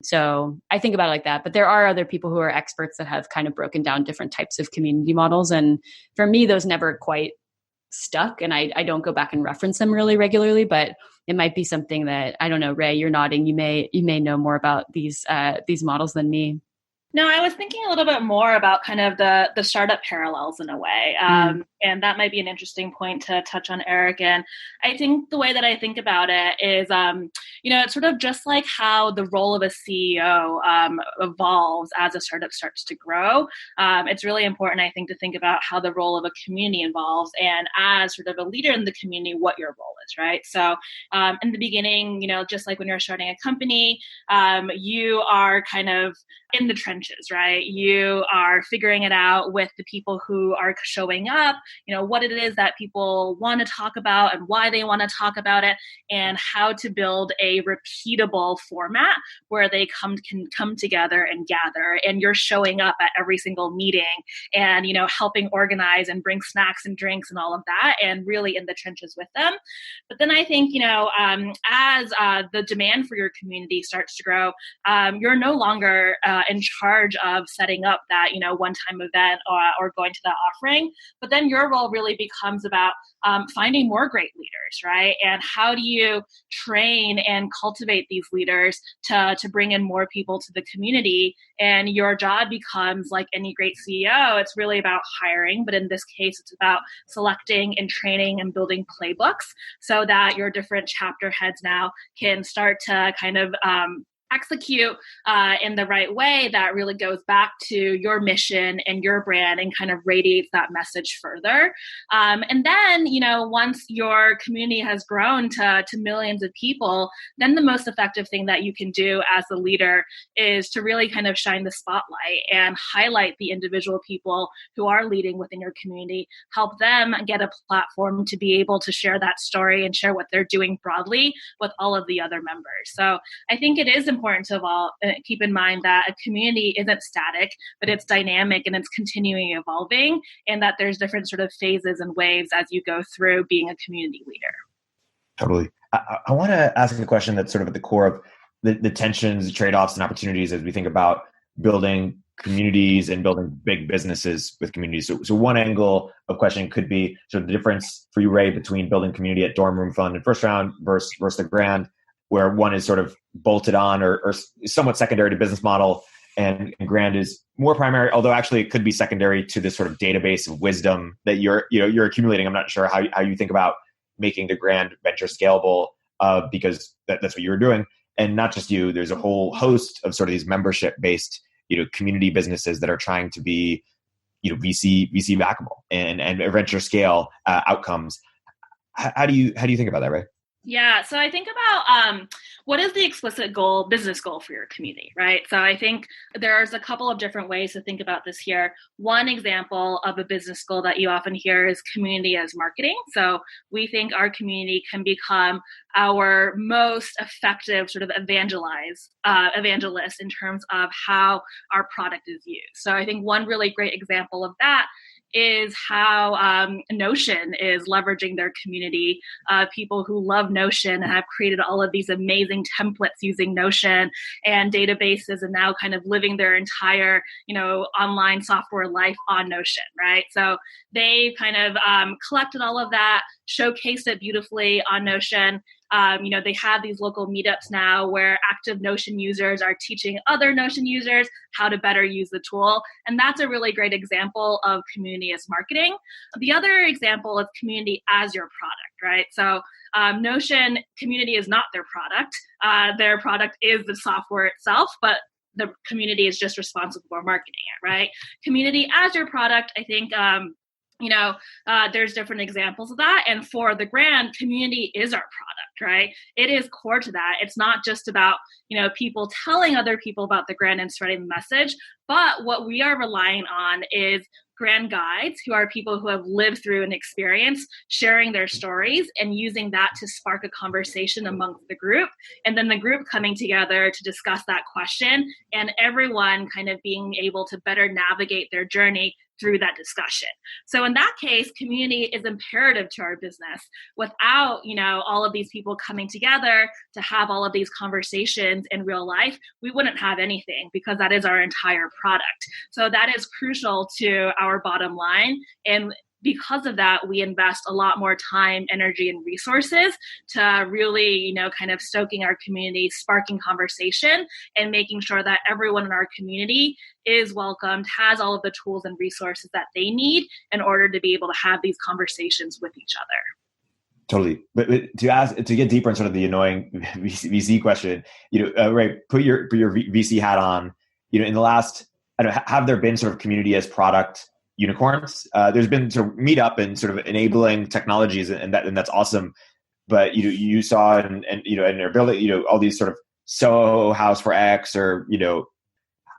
So I think about it like that. But there are other people who are experts that have kind of broken down different types of community models. And for me, those never quite stuck, and I don't go back and reference them really regularly, but it might be something that, I don't know, Ray, you're nodding. You may know more about these models than me. No, I was thinking a little bit more about kind of the startup parallels in a way. And that might be an interesting point to touch on, Erik. And I think the way that I think about it is, it's sort of just like how the role of a CEO evolves as a startup starts to grow. It's really important, I think, to think about how the role of a community evolves, and as sort of a leader in the community, what your role is, right? So in the beginning, just like when you're starting a company, you are kind of in the trenches, right? You are figuring it out with the people who are showing up, what it is that people want to talk about and why they want to talk about it, and how to build a repeatable format where they can come together and gather. And you're showing up at every single meeting and, helping organize and bring snacks and drinks and all of that, and really in the trenches with them. But then I think, as the demand for your community starts to grow, you're no longer in charge of setting up that, one-time event or going to that offering. But then your role really becomes about finding more great leaders, right? And how do you train and cultivate these leaders to bring in more people to the community? And your job becomes, like any great CEO, it's really about hiring. But in this case, it's about selecting and training and building playbooks so that your different chapter heads now can start to kind of execute in the right way that really goes back to your mission and your brand and kind of radiates that message further. And then, once your community has grown to millions of people, then the most effective thing that you can do as a leader is to really kind of shine the spotlight and highlight the individual people who are leading within your community, help them get a platform to be able to share that story and share what they're doing broadly with all of the other members. So I think it is important to keep in mind that a community isn't static, but it's dynamic and it's continuing evolving, and that there's different sort of phases and waves as you go through being a community leader. Totally. I want to ask a question that's sort of at the core of the tensions, trade-offs, and opportunities as we think about building communities and building big businesses with communities. So one angle of question could be sort of the difference for you, Ray, between building community at Dorm Room Fund and First Round versus the Grand, where one is sort of bolted on or somewhat secondary to business model, and Grand is more primary, although actually it could be secondary to this sort of database of wisdom that you're accumulating. I'm not sure how you think about making the Grand venture scalable, because that's what you were doing. And not just you, there's a whole host of sort of these membership-based, community businesses that are trying to be, VC backable and venture scale outcomes. How do you think about that, Ray? Yeah, so I think about what is the explicit goal, business goal for your community, right? So I think there's a couple of different ways to think about this here. One example of a business goal that you often hear is community as marketing. So we think our community can become our most effective sort of evangelist in terms of how our product is used. So I think one really great example of that is how Notion is leveraging their community of people who love Notion and have created all of these amazing templates using Notion and databases, and now kind of living their entire, online software life on Notion, right? So they kind of collected all of that, showcased it beautifully on Notion. They have these local meetups now where active Notion users are teaching other Notion users how to better use the tool. And that's a really great example of community as marketing. The other example is community as your product, right? So Notion community is not their product. Their product is the software itself, but the community is just responsible for marketing it, right? Community as your product, I think, there's different examples of that. And for the brand, community is our product, right? It is core to that. It's not just about, people telling other people about the brand and spreading the message, but what we are relying on is brand guides, who are people who have lived through an experience, sharing their stories and using that to spark a conversation amongst the group. And then the group coming together to discuss that question and everyone kind of being able to better navigate their journey through that discussion. So in that case, community is imperative to our business. Without, all of these people coming together to have all of these conversations in real life, we wouldn't have anything, because that is our entire product. So that is crucial to our bottom line. And because of that, we invest a lot more time, energy, and resources to really, kind of stoking our community, sparking conversation, and making sure that everyone in our community is welcomed, has all of the tools and resources that they need in order to be able to have these conversations with each other. Totally. But to get deeper in sort of the annoying VC question, Ray, put your VC hat on. In the last, have there been sort of community as product unicorns? There's been sort of meetup and sort of enabling technologies, and that's awesome. But you saw and they're building all these sort of Soho House for X, or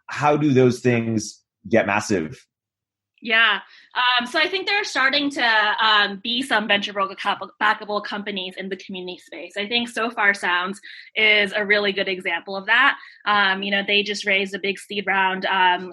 how do those things get massive? Yeah. So I think there are starting to be some venture-backable companies in the community space. I think So Far Sounds is a really good example of that. They just raised a big seed round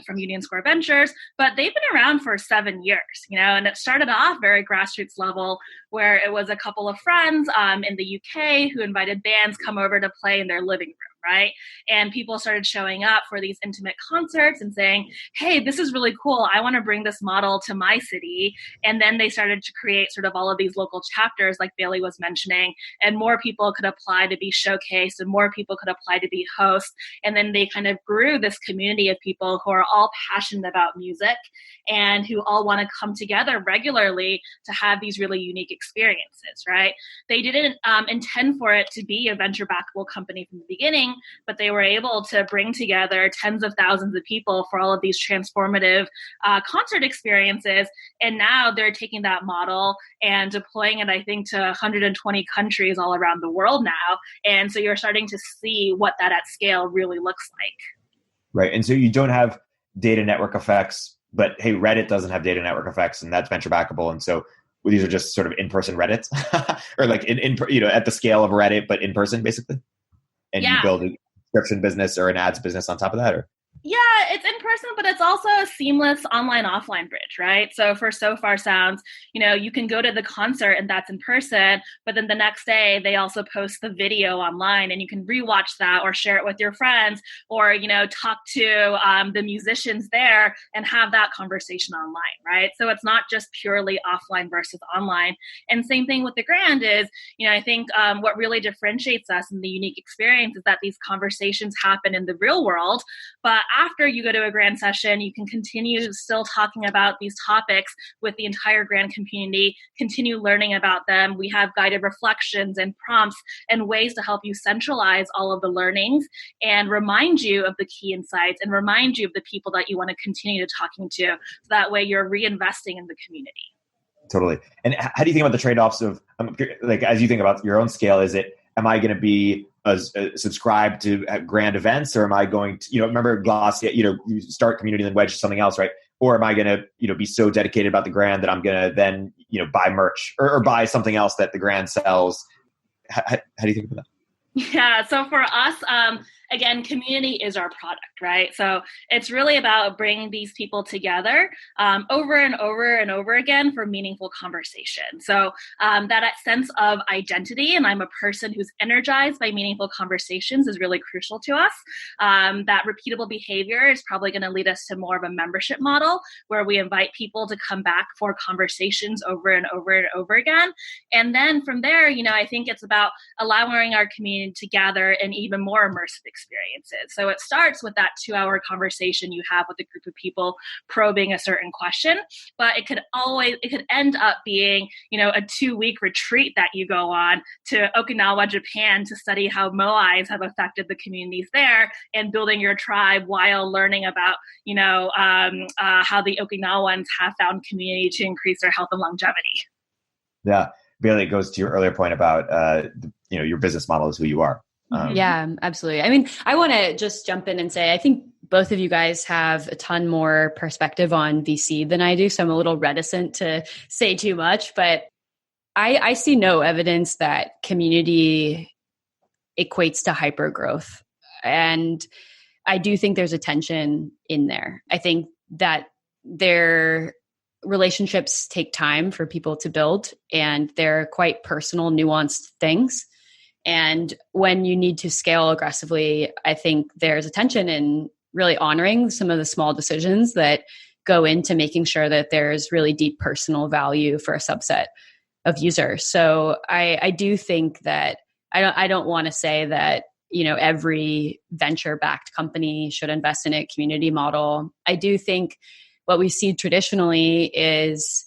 from Union Square Ventures, but they've been around for 7 years, and it started off very grassroots level, where it was a couple of friends in the UK who invited bands come over to play in their living room. Right. And people started showing up for these intimate concerts and saying, hey, this is really cool. I want to bring this model to my city. And then they started to create sort of all of these local chapters, like Bailey was mentioning, and more people could apply to be showcased and more people could apply to be hosts. And then they kind of grew this community of people who are all passionate about music and who all want to come together regularly to have these really unique experiences. Right. They didn't intend for it to be a venture-backable company from the beginning, but they were able to bring together tens of thousands of people for all of these transformative concert experiences. And now they're taking that model and deploying it, I think, to 120 countries all around the world now. And so you're starting to see what that at scale really looks like. Right. And so you don't have data network effects, but hey, Reddit doesn't have data network effects, and that's venture backable. And so these are just sort of in-person Reddits or like at the scale of Reddit, but in person basically. And you build a subscription business or an ads business on top of that, or? Yeah, it's in person, but it's also a seamless online-offline bridge, right? So for So Far Sounds, you can go to the concert and that's in person, but then the next day they also post the video online and you can rewatch that or share it with your friends or, talk to the musicians there and have that conversation online, right? So it's not just purely offline versus online. And same thing with the Grand is, I think what really differentiates us in the unique experience is that these conversations happen in the real world, but after you go to a Grand session, you can continue still talking about these topics with the entire Grand community, continue learning about them. We have guided reflections and prompts and ways to help you centralize all of the learnings and remind you of the key insights and remind you of the people that you want to continue talking to. So that way you're reinvesting in the community. Totally. And how do you think about the trade-offs of, as you think about your own scale, am I going to be subscribe to Grand events, or am I going to, remember Glossier, you start community and then wedge something else, right? Or am I going to, be so dedicated about the Grand that I'm going to then, buy merch or buy something else that the Grand sells? How do you think about that? Yeah. So for us, again, community is our product, right? So it's really about bringing these people together over and over and over again for meaningful conversation. So that sense of identity, and I'm a person who's energized by meaningful conversations, is really crucial to us. That repeatable behavior is probably going to lead us to more of a membership model where we invite people to come back for conversations over and over and over again. And then from there, I think it's about allowing our community to gather in even more immersive experiences. So it starts with that 2-hour conversation you have with a group of people probing a certain question, but it could end up being, a 2-week retreat that you go on to Okinawa, Japan, to study how moais have affected the communities there and building your tribe while learning about, how the Okinawans have found community to increase their health and longevity. Yeah. Really, it goes to your earlier point about, your business model is who you are. Yeah, absolutely. I mean, I want to just jump in and say, I think both of you guys have a ton more perspective on VC than I do. So I'm a little reticent to say too much, but I see no evidence that community equates to hyper growth. And I do think there's a tension in there. I think that their relationships take time for people to build, and they're quite personal, nuanced things. And when you need to scale aggressively, I think there's a tension in really honoring some of the small decisions that go into making sure that there's really deep personal value for a subset of users. So I do think that I don't want to say that, every venture-backed company should invest in a community model. I do think what we see traditionally is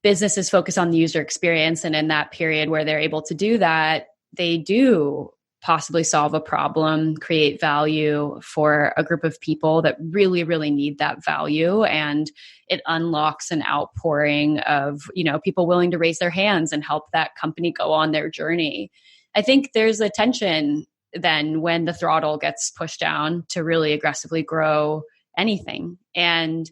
businesses focus on the user experience. And in that period where they're able to do that, they do possibly solve a problem, create value for a group of people that really, really need that value. And it unlocks an outpouring of, people willing to raise their hands and help that company go on their journey. I think there's a tension then when the throttle gets pushed down to really aggressively grow anything. And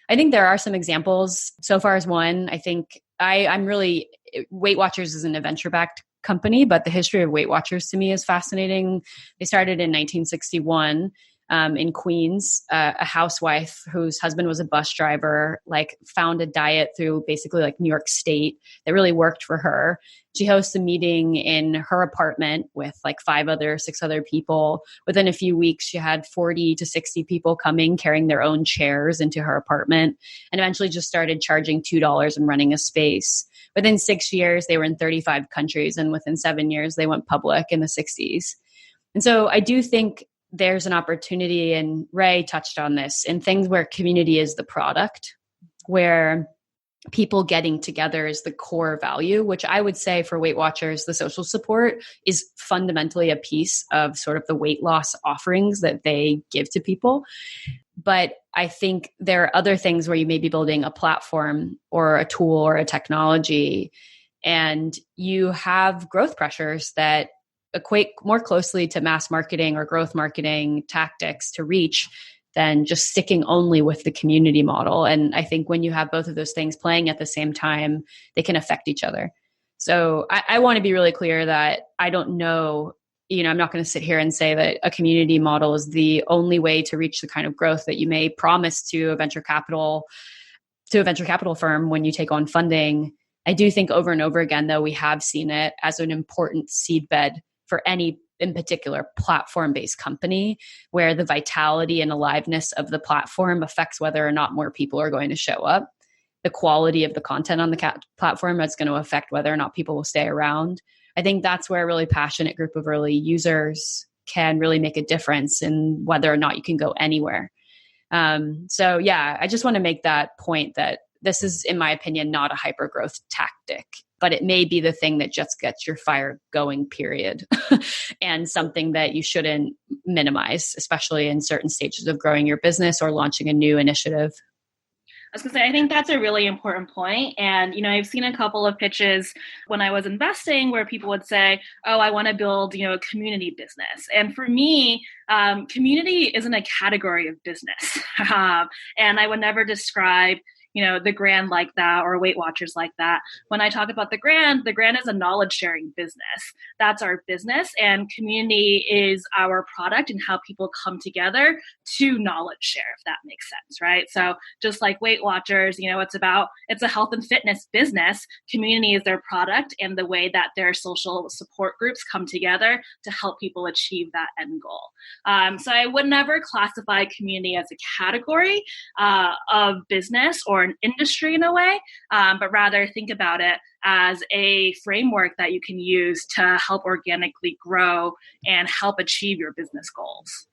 I think there are some examples. So far as one, I think I'm really, Weight Watchers isn't a venture-backed company, but the history of Weight Watchers to me is fascinating. They started in 1961 in Queens. A housewife whose husband was a bus driver, found a diet through basically New York State that really worked for her. She hosts a meeting in her apartment with 6 other people. Within a few weeks, she had 40 to 60 people coming, carrying their own chairs into her apartment, and eventually just started charging $2 and running a space. Within 6 years, they were in 35 countries, and within 7 years, they went public in the 60s. And so I do think there's an opportunity, and Rei touched on this, in things where community is the product, where people getting together is the core value, which I would say for Weight Watchers, the social support is fundamentally a piece of sort of the weight loss offerings that they give to people. But I think there are other things where you may be building a platform or a tool or a technology, and you have growth pressures that equate more closely to mass marketing or growth marketing tactics to reach than just sticking only with the community model. And I think when you have both of those things playing at the same time, they can affect each other. So I want to be really clear that I don't know, I'm not going to sit here and say that a community model is the only way to reach the kind of growth that you may promise to a venture capital firm when you take on funding. I do think over and over again, though, we have seen it as an important seedbed for any, in particular, platform-based company, where the vitality and aliveness of the platform affects whether or not more people are going to show up. The quality of the content on the platform is going to affect whether or not people will stay around. I think that's where a really passionate group of early users can really make a difference in whether or not you can go anywhere. So yeah, I just want to make that point that this is, in my opinion, not a hyper-growth tactic, but it may be the thing that just gets your fire going, period. And something that you shouldn't minimize, especially in certain stages of growing your business or launching a new initiative. I was going to say, I think that's a really important point. And, I've seen a couple of pitches when I was investing where people would say, oh, I want to build, a community business. And for me, community isn't a category of business. And I would never describe, the Grand like that or Weight Watchers like that. When I talk about the Grand is a knowledge sharing business. That's our business, and community is our product and how people come together to knowledge share, if that makes sense, right? So just like Weight Watchers, it's a health and fitness business. Community is their product and the way that their social support groups come together to help people achieve that end goal. So I would never classify community as a category of business or an industry in a way, but rather think about it as a framework that you can use to help organically grow and help achieve your business goals.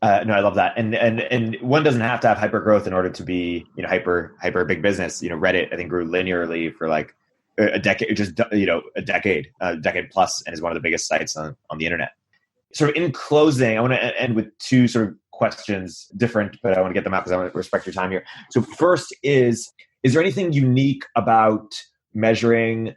No, I love that. And one doesn't have to have hyper growth in order to be, hyper big business. Reddit, I think, grew linearly for like a decade, a decade plus, and is one of the biggest sites on the internet. Sort of in closing, I want to end with two sort of questions, different, but I want to get them out because I want to respect your time here. So first is there anything unique about measuring,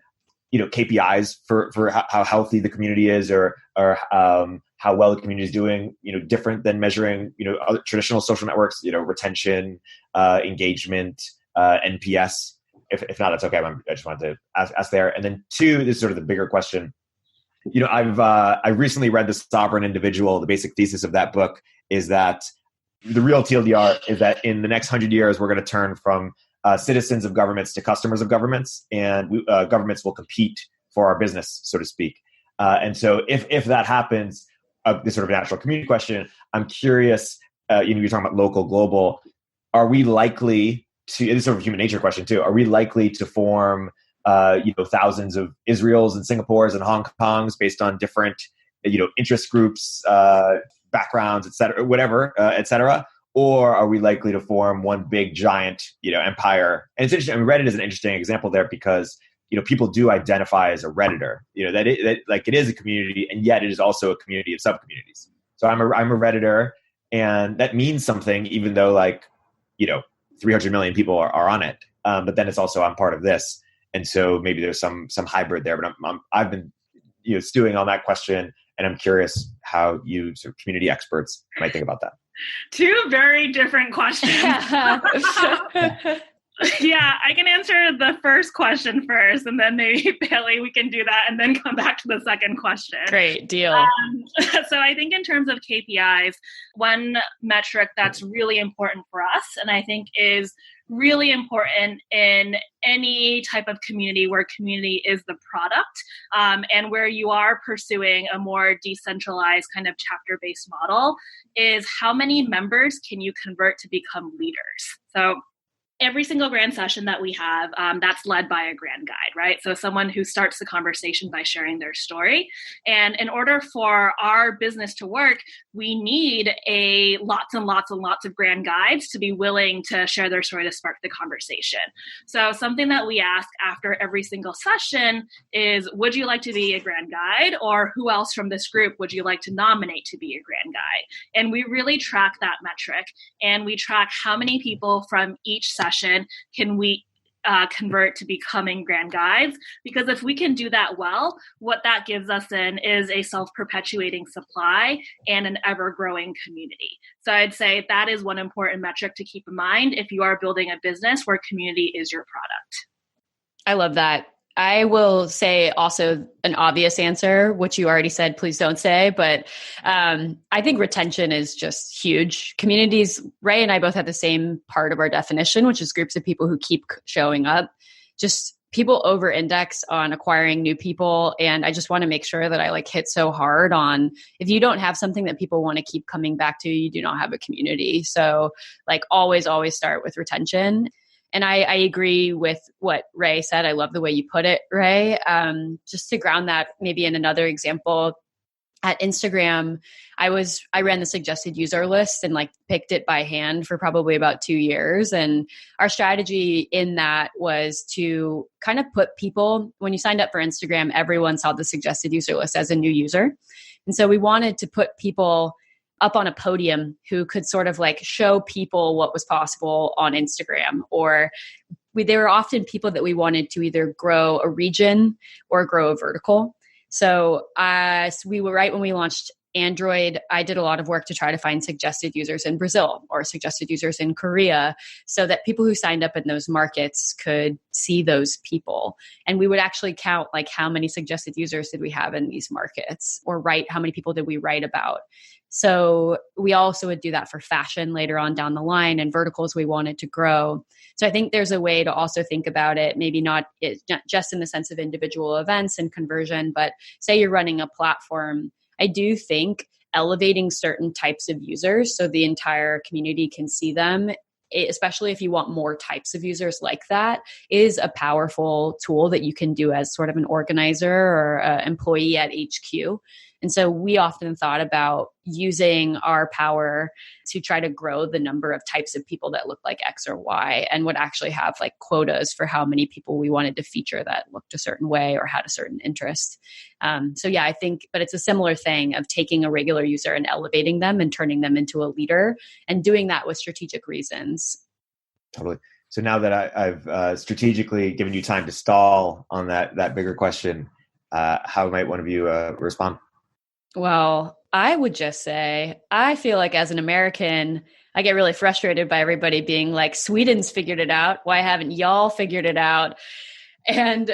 KPIs for how healthy the community is, or how well the community is doing, different than measuring, other traditional social networks, retention, engagement, NPS? If not, that's okay. I just wanted to ask there. And then two, this is sort of the bigger question. I recently read The Sovereign Individual. The basic thesis of that book is that the real TLDR is that in the next 100 years, we're going to turn from citizens of governments to customers of governments, and governments will compete for our business, so to speak. And so if that happens, this sort of natural community question, I'm curious, you're talking about local, global, are we likely to, this is sort of a human nature question too, are we likely to form thousands of Israels and Singapores and Hong Kongs based on different, interest groups, backgrounds, et cetera, whatever, et cetera? Or are we likely to form one big giant, empire? And it's interesting. I mean, Reddit is an interesting example there because, people do identify as a Redditor, that it is a community, and yet it is also a community of subcommunities. So I'm a Redditor, and that means something, even though 300 million people are on it. But then it's also, I'm part of this. And so maybe there's some hybrid there, but I've been stewing on that question, and I'm curious how you sort of community experts might think about that. Two very different questions. Yeah, I can answer the first question first, and then maybe Bailey, we can do that and then come back to the second question. Great deal. So I think in terms of KPIs, one metric that's really important for us, and I think is really important in any type of community where community is the product, and where you are pursuing a more decentralized kind of chapter-based model, is how many members can you convert to become leaders? So every single Grand session that we have, that's led by a Grand guide, right? So someone who starts the conversation by sharing their story. And in order for our business to work, we need lots and lots and lots of Grand guides to be willing to share their story to spark the conversation. So something that we ask after every single session is, would you like to be a Grand guide? Or who else from this group would you like to nominate to be a Grand guide? And we really track that metric. And we track how many people from each session can we convert to becoming Grand guides, because if we can do that well, what that gives us then is a self-perpetuating supply and an ever-growing community. So I'd say that is one important metric to keep in mind if you are building a business where community is your product. I love that. I will say also an obvious answer, which you already said, please don't say, but I think retention is just huge. Communities, Ray and I both have the same part of our definition, which is groups of people who keep showing up. Just people over-index on acquiring new people. And I just want to make sure that I hit so hard on, if you don't have something that people want to keep coming back to, you do not have a community. So always start with retention. And I agree with what Ray said. I love the way you put it, Ray. Just to ground that maybe in another example, at Instagram, I ran the suggested user list and picked it by hand for probably about 2 years. And our strategy in that was to kind of put people, when you signed up for Instagram, everyone saw the suggested user list as a new user. And so we wanted to put people up on a podium who could sort of show people what was possible on Instagram. Or there were often people that we wanted to either grow a region or grow a vertical. So we were right when we launched Android, I did a lot of work to try to find suggested users in Brazil or suggested users in Korea so that people who signed up in those markets could see those people. And we would actually count like how many suggested users did we have in these markets, or how many people did we write about. So we also would do that for fashion later on down the line and verticals we wanted to grow. So I think there's a way to also think about it, maybe not just in the sense of individual events and conversion, but say you're running a platform. I do think elevating certain types of users so the entire community can see them, especially if you want more types of users like that, is a powerful tool that you can do as sort of an organizer or employee at HQ. And so we often thought about using our power to try to grow the number of types of people that look like X or Y, and would actually have like quotas for how many people we wanted to feature that looked a certain way or had a certain interest. So yeah, I think, but it's a similar thing of taking a regular user and elevating them and turning them into a leader, and doing that with strategic reasons. Totally. So now that I've strategically given you time to stall on that bigger question, how might one of you respond? Well, I would just say, I feel like as an American, I get really frustrated by everybody being like, Sweden's figured it out. Why haven't y'all figured it out? And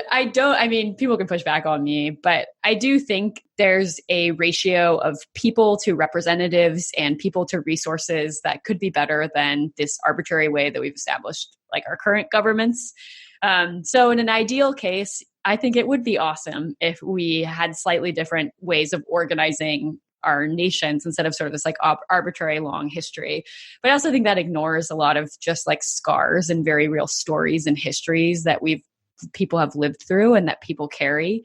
people can push back on me, but I do think there's a ratio of people to representatives and people to resources that could be better than this arbitrary way that we've established, like our current governments. So in an ideal case, I think it would be awesome if we had slightly different ways of organizing our nations instead of sort of this like arbitrary long history. But I also think that ignores a lot of just like scars and very real stories and histories that people have lived through and that people carry.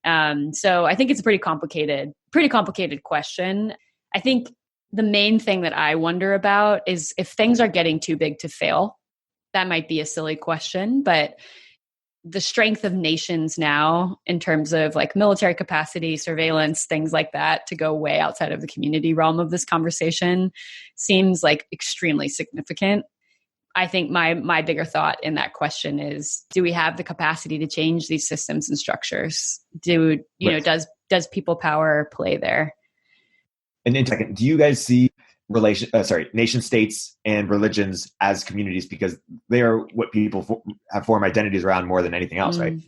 So I think it's a pretty complicated question. I think the main thing that I wonder about is if things are getting too big to fail. That might be a silly question, but the strength of nations now in terms of like military capacity, surveillance, things like that, to go way outside of the community realm of this conversation seems like extremely significant. I think my bigger thought in that question is, do we have the capacity to change these systems and structures? Does people power play there? And in second, do you guys see nation states and religions as communities, because they are what people have formed identities around more than anything else, right?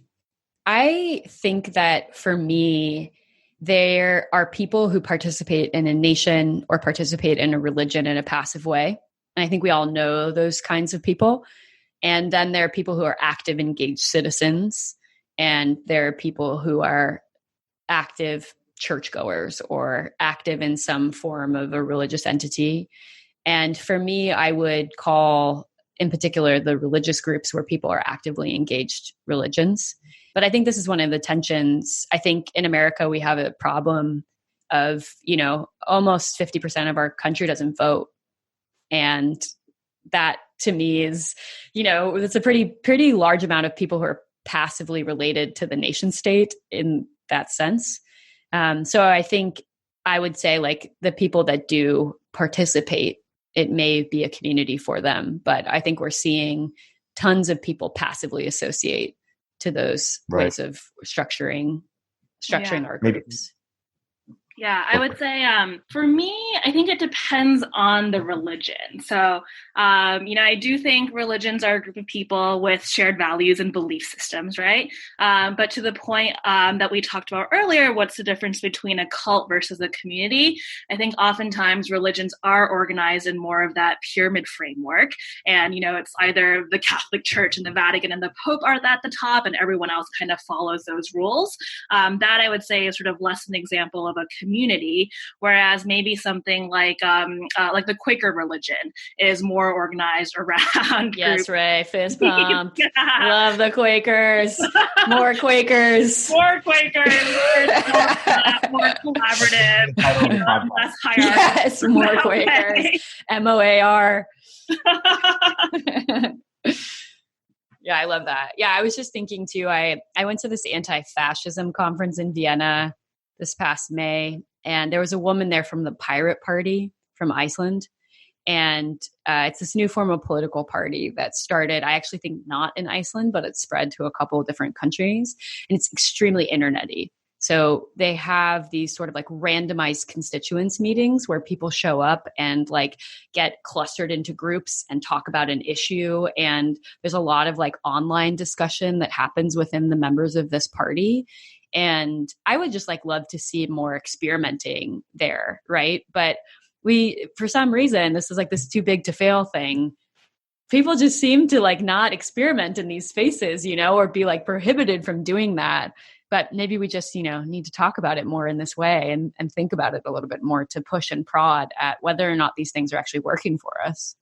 I think that for me, there are people who participate in a nation or participate in a religion in a passive way. And I think we all know those kinds of people. And then there are people who are active, engaged citizens. And there are people who are active churchgoers or active in some form of a religious entity. And for me, I would call in particular the religious groups where people are actively engaged religions. But I think this is one of the tensions. I think in America, we have a problem of, almost 50% of our country doesn't vote. And that to me is, it's a pretty large amount of people who are passively related to the nation state in that sense. So I think I would say like the people that do participate, it may be a community for them, but I think we're seeing tons of people passively associate to those ways of structuring our groups. Yeah, I would say for me, I think it depends on the religion. So, I do think religions are a group of people with shared values and belief systems, right? But to the point that we talked about earlier, what's the difference between a cult versus a community? I think oftentimes religions are organized in more of that pyramid framework. And, it's either the Catholic Church and the Vatican and the Pope are at the top and everyone else kind of follows those rules. That I would say is sort of less an example of a community, whereas maybe something like the Quaker religion is more organized around yes, Ray, fist pump. Love the Quakers. More Quakers. More collaborative, less hierarchical. Yes, more Quakers. MOAR. Yeah, I love that. Yeah, I was just thinking too, I went to this anti-fascism conference in Vienna this past May, and there was a woman there from the Pirate Party from Iceland. And it's this new form of political party that started, I actually think not in Iceland, but it's spread to a couple of different countries. And it's extremely internet-y. So they have these sort of like randomized constituents meetings where people show up and like get clustered into groups and talk about an issue. And there's a lot of like online discussion that happens within the members of this party. And I would just like love to see more experimenting there, right? But for some reason, this is like this too big to fail thing. People just seem to like not experiment in these spaces, or be like prohibited from doing that. But maybe we just, need to talk about it more in this way and think about it a little bit more to push and prod at whether or not these things are actually working for us.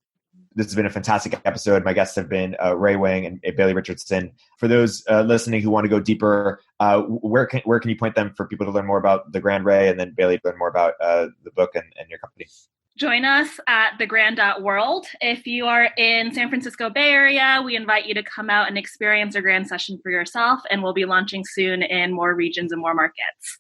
This has been a fantastic episode. My guests have been Rei Wang and Bailey Richardson. For those listening who want to go deeper, where can you point them for people to learn more about the Grand Rei, and then Bailey to learn more about the book and your company? Join us at thegrand.world. If you are in San Francisco Bay Area, we invite you to come out and experience our grand session for yourself, and we'll be launching soon in more regions and more markets.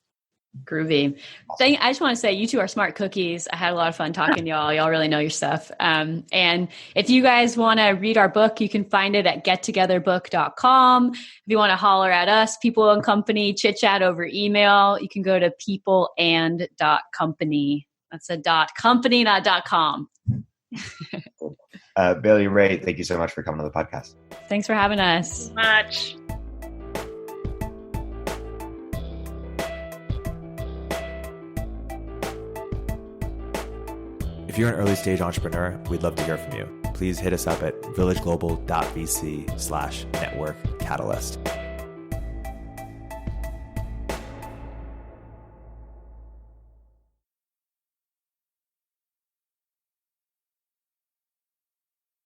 Groovy. I just want to say you two are smart cookies. I had a lot of fun talking to y'all. Y'all really know your stuff. And if you guys want to read our book, you can find it at gettogetherbook.com. If you want to holler at us, People and Company, chit chat over email, you can go to peopleand.company. That's a .company, not .com. Bailey, Rei, thank you so much for coming on the podcast. Thanks for having us. Much. If you're an early stage entrepreneur, we'd love to hear from you. Please hit us up at villageglobal.vc/network catalyst.